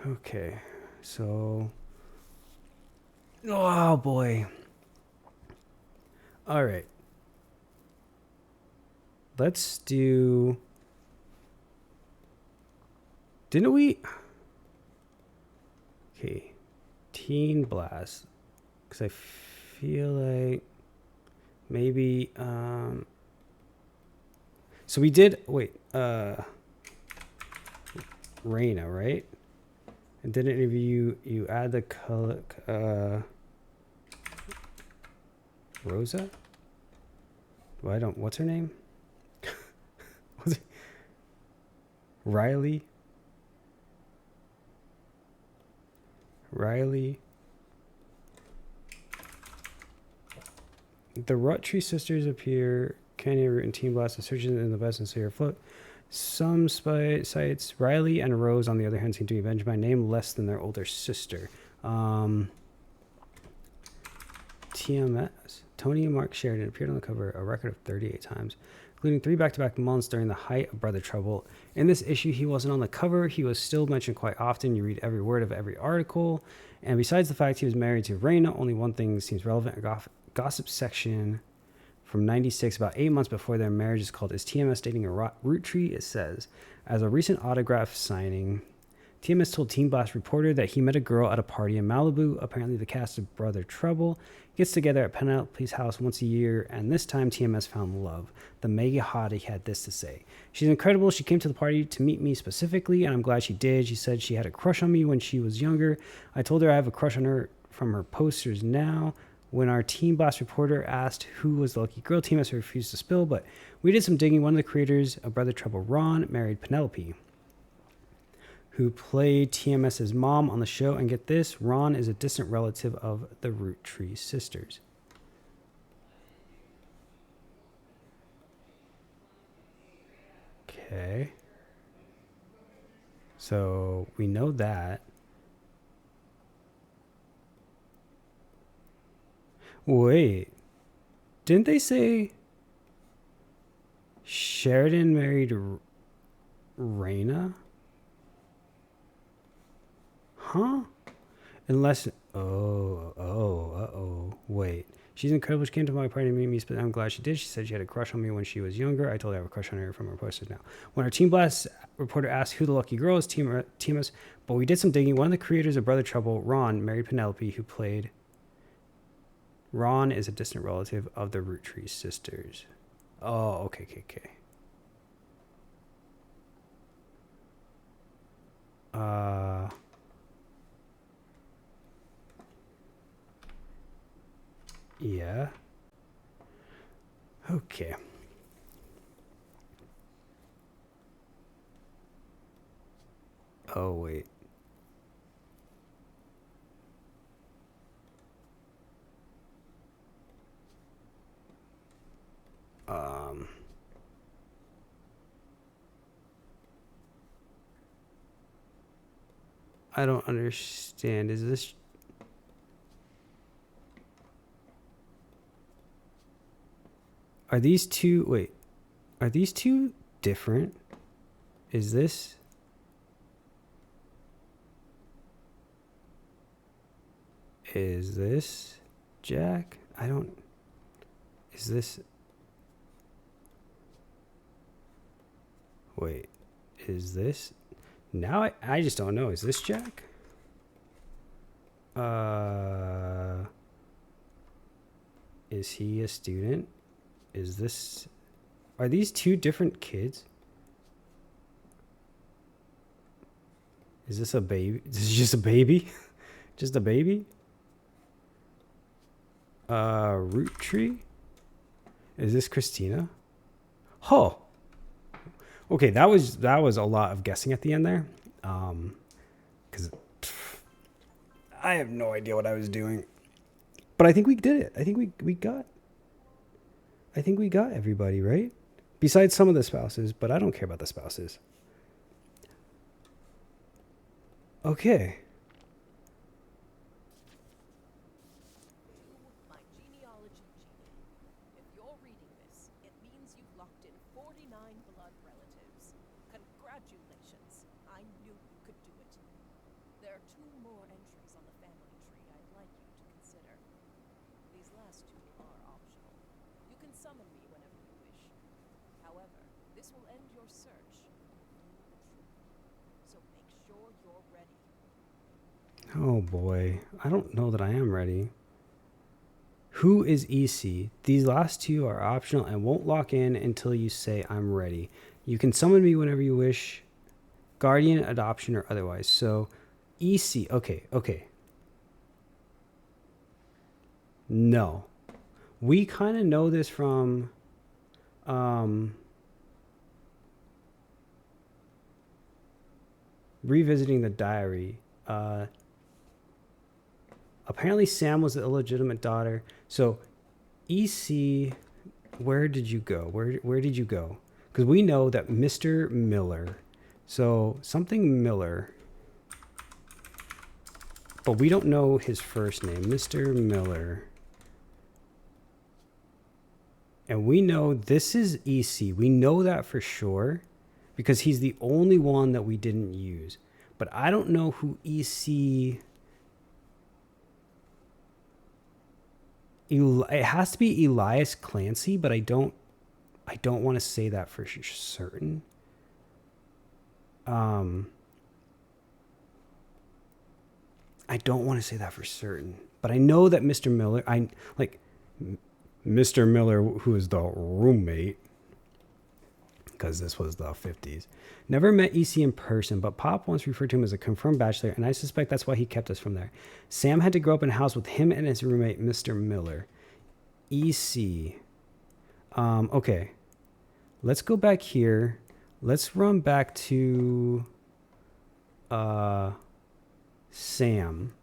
Okay. So. Oh boy. All right. Let's do. Didn't we? Okay. Teen Blast. Because I feel like maybe. So we did. Wait. Reina, right? And didn't you add the color? Rosa? Well, I don't. What's her name? Riley. The Roottree sisters appear Canyon Root and Team Blast, the searches in the best and stay afloat. Some sites, Riley and Rose, on the other hand, seem to be avenged by name less than their older sister. TMS. Tony and Mark Sheridan appeared on the cover a record of 38 times, including 3 back-to-back months during the height of Brother Trouble. In this issue, he wasn't on the cover. He was still mentioned quite often. You read every word of every article. And besides the fact he was married to Raina, only one thing seems relevant. A gossip section from 96, about 8 months before their marriage, is called "Is TMS Dating a Roottree?" It says, as a recent autograph signing, TMS told Team Blast reporter that he met a girl at a party in Malibu. Apparently, the cast of Brother Trouble gets together at Penelope's house once a year, and this time TMS found love. The mega hottie had this to say: "She's incredible. She came to the party to meet me specifically, and I'm glad she did. She said she had a crush on me when she was younger. I told her I have a crush on her from her posters now. When our Team Blast reporter asked who was the lucky girl, TMS refused to spill, but we did some digging. One of the creators of Brother Trouble, Ron, married Penelope, who played TMS's mom on the show. And get this, Ron is a distant relative of the Roottree sisters." Okay. So we know that. Wait. Didn't they say Sheridan married Raina? Huh? Unless... Wait. "She's incredible. She came to my party to meet me, but I'm glad she did. She said she had a crush on me when she was younger. I told her I have a crush on her from her posters now. When our Team Blast reporter asked who the lucky girl is, TMS, but we did some digging. One of the creators of Brother Trouble, Ron, married Penelope, who played... Ron is a distant relative of the Roottree sisters." Oh, okay. Yeah. Okay. Oh, wait. I don't understand. Is this... Are these two... Wait. Are these two different? Is this... Is this Jack? I don't... Is this... Wait. Is this... Now I just don't know. Is this Jack? Is he a student? Is this... Are these two different kids? Is this a baby? This is just a baby? Just a baby? Roottree? Is this Christina? Oh. Okay, that was a lot of guessing at the end there. Because I have no idea what I was doing. But I think we did it. I think we got everybody, right? Besides some of the spouses, but I don't care about the spouses. Okay. My genealogy genie. If you're reading this, it means you've locked in 49 blood relatives. Congratulations. I knew you could do it. There are 2 more entries on the family tree I'd like you to consider. These last 2 are optional. You can summon me whenever you wish. However, this will end your search. So make sure you're ready. Oh boy. I don't know that I am ready. Who is EC? These last 2 are optional and won't lock in until you say I'm ready. You can summon me whenever you wish. Guardian, adoption, or otherwise. So EC. Okay. No. We kind of know this from revisiting the diary. Apparently Sam was the illegitimate daughter. So EC where did you go? Where did you go? Because we know that Mr. Miller, so something Miller, but we don't know his first name, Mr. Miller. And we know this is EC. We know that for sure because he's the only one that we didn't use. But I don't know who EC. It has to be Elias Clancy, but I don't want to say that for certain. I don't want to say that for certain, but I know that Mr. Miller, Mr. Miller, who is the roommate, because this was the 50s, never met EC in person, but Pop once referred to him as a confirmed bachelor, and I suspect that's why he kept us from there. Sam had to grow up in a house with him and his roommate, Mr. Miller. EC. Okay. Let's go back here. Let's run back to Sam.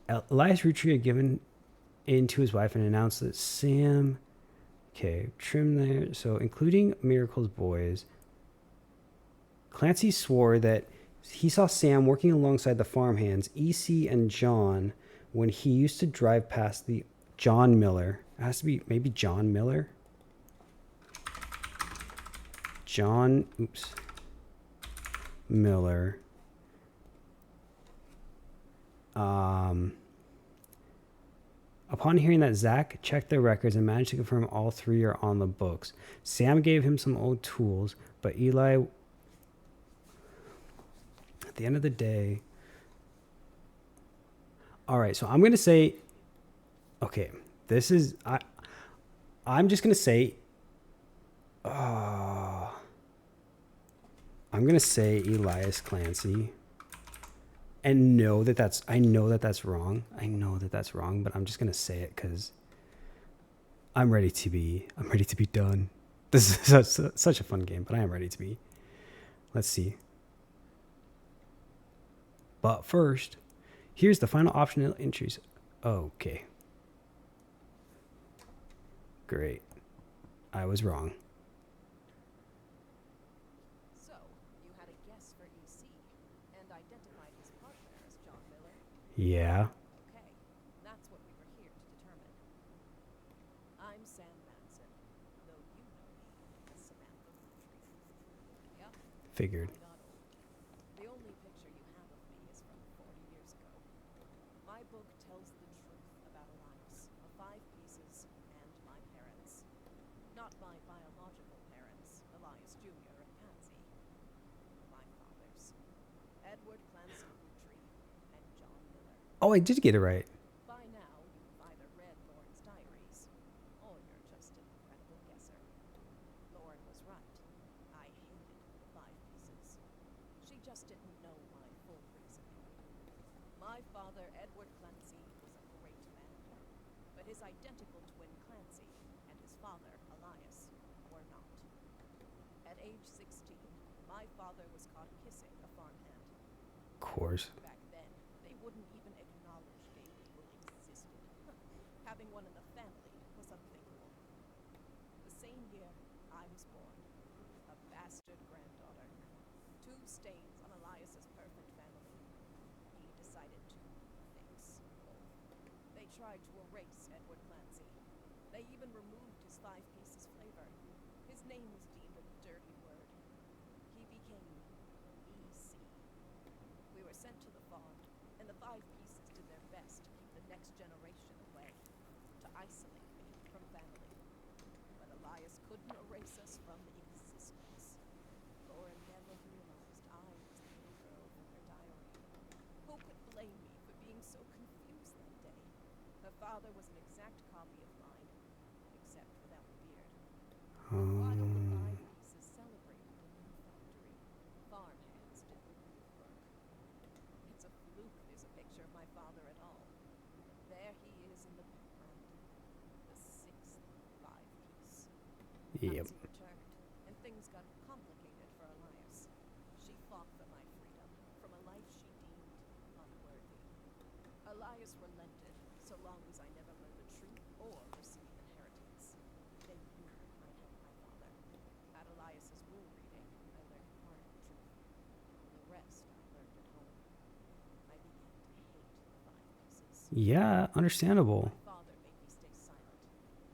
Elias Roottree had given in to his wife and announced that Sam, okay, trim there. So including Miracle's boys, Clancy swore that he saw Sam working alongside the farmhands, EC and John, when he used to drive past the John Miller. It has to be maybe John Miller. John, Miller. Upon hearing that, Zach checked their records and managed to confirm all three are on the books. Sam gave him some old tools, but Eli, at the end of the day... All right, so I'm going to say... Okay, this is... I'm just going to say... I'm going to say Elias Clancy. And know that that's... I know that that's wrong. I know that that's wrong, but I'm just going to say it because... I'm ready to be done. This is such a fun game, but I am ready to be. Let's see. But first, here's the final optional entries. Okay. Great. I was wrong. So, you had a guess for EC and identified his partner as John Miller? Yeah. Okay, that's what we were here to determine. I'm Sam Manson, though you know me as Samantha Roottrees. Yep. Figured. I got old. The only picture you have of me is from 40 years ago. My book tells the truth about Elias, of 5 pieces, and my parents. Not my biological parents, Elias Jr. and Patsy. My fathers, Edward Clancy Roottrie and John Miller. Oh, I did get it right. By now, you've either read Lauren's diaries, or you're just an incredible guesser. Lauren was right. I hated the 5 pieces. She just didn't know my full reasoning. My father, Edward Clancy, was a great man, but his identical twin Clancy and his father, Elias, were not. At age 16, my father was caught kissing a farmhand. Of course. Back then, they wouldn't even acknowledge gay people existed. Having one in the family was unthinkable. The same year, I was born. A bastard granddaughter. 2 stains on Elias's perfect family. He decided to fix both. They tried to erase Edward Clancy. They even removed his 5 pieces flavor. His name was deemed a dirty word. He became EC. We were sent to the farm, and the 5 pieces did their best to keep the next generation away, to isolate me from family. But Elias couldn't erase us from existence. Lauren never realized I was the little girl from her diary. Who could blame me for being so confused that day? Her father was an exact copy of mine, except without the beard. Why don't the 5 pieces celebrated in the factory? Farmhands did the real work. It's a fluke there's a picture of my father at all. There he is in the background. The 6th 5 piece. Yep. Patsy returned, and things got complicated for Elias. She fought for my freedom from a life she deemed unworthy. Elias relented, so long as I never learned the truth or received inheritance. Yeah, understandable. My father made me stay silent.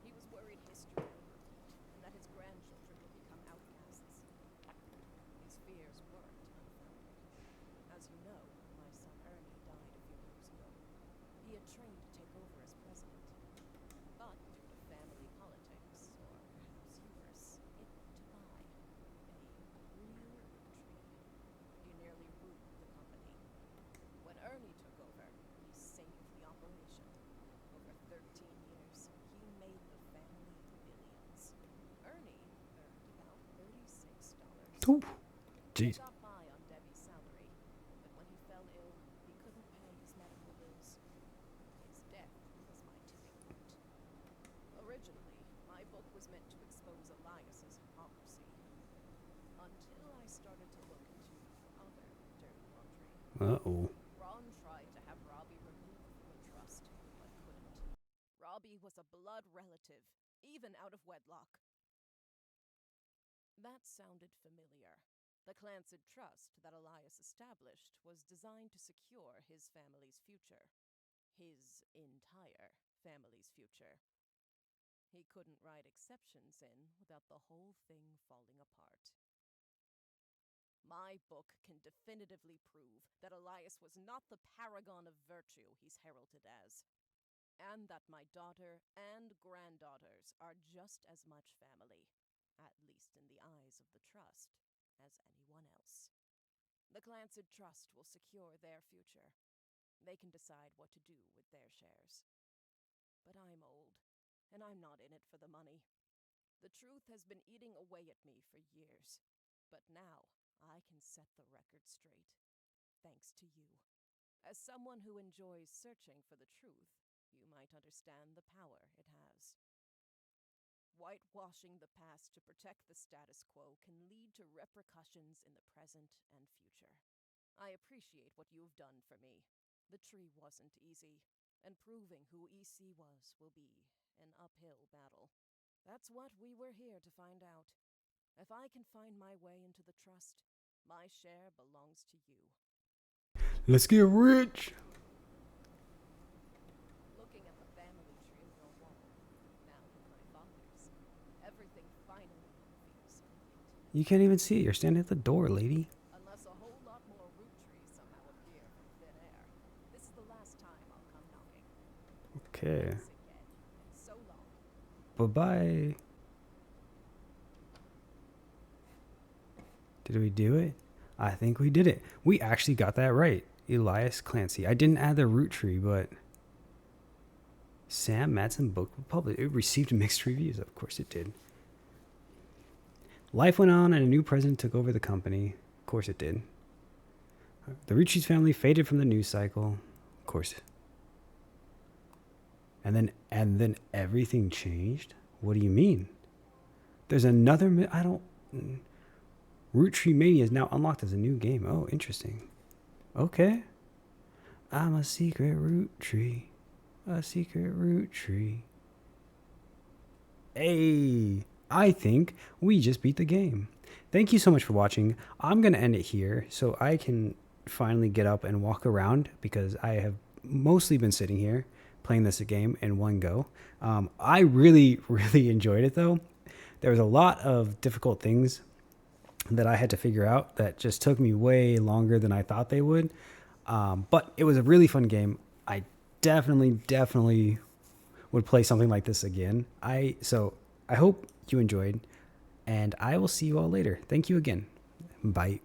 He was worried history would repeat and that his grandchildren would become outcasts. His fears weren't unfounded. As you know, my son Ernie died a few years ago. He had trained to take over as president. But due to family politics, or perhaps hubris, it went to buy. A real tree. He nearly ruined the company. When Ernie took over, he saved the operation. Over 13 years, he made the family millions. Ernie earned about $36. Ooh, He jeez. got by on Debbie's salary, but when he fell ill, he couldn't pay his medical bills. His death was my tipping point. Originally, my book was meant to expose Elias's hypocrisy. Until I started to look into other dirty laundry. Uh-oh. Ron tried to have Robbie removed from the trust, but couldn't. Robbie was a blood relative, even out of wedlock. That sounded familiar. The Clancid Trust that Elias established was designed to secure his family's future. His entire family's future. He couldn't write exceptions in without the whole thing falling apart. My book can definitively prove that Elias was not the paragon of virtue he's heralded as, and that my daughter and granddaughters are just as much family, at least in the eyes of the trust, as anyone else. The Clancid Trust will secure their future. They can decide what to do with their shares. But I'm old, and I'm not in it for the money. The truth has been eating away at me for years, but now I can set the record straight, thanks to you. As someone who enjoys searching for the truth, you might understand the power it has. Whitewashing the past to protect the status quo can lead to repercussions in the present and future. I appreciate what you've done for me. The tree wasn't easy, and proving who EC was will be an uphill battle. That's what we were here to find out. If I can find my way into the trust, my share belongs to you. Let's get rich. Looking at the family tree in your wall, now with my father's, everything finally feels complete. You can't even see it. You're standing at the door, lady. Unless a whole lot more root trees somehow appear from thin air. This is the last time I'll come knocking. Okay. Thanks again, and so long. Bye-bye. Did we do it? I think we did it. We actually got that right. Elias Clancy. I didn't add the root tree, but Sam Madsen book published. It received mixed reviews. Of course it did. Life went on and a new president took over the company. Of course it did. The Roottree family faded from the news cycle. Of course. And then everything changed? What do you mean? There's another I don't Roottree Mania is now unlocked as a new game. Oh, interesting. Okay. I'm a secret root tree. A secret root tree. Hey, I think we just beat the game. Thank you so much for watching. I'm going to end it here so I can finally get up and walk around because I have mostly been sitting here playing this game in one go. I really, really enjoyed it though. There was a lot of difficult things that I had to figure out that just took me way longer than I thought they would. But it was a really fun game. I definitely would play something like this again. So I hope you enjoyed, and I will see you all later. Thank you again. Bye.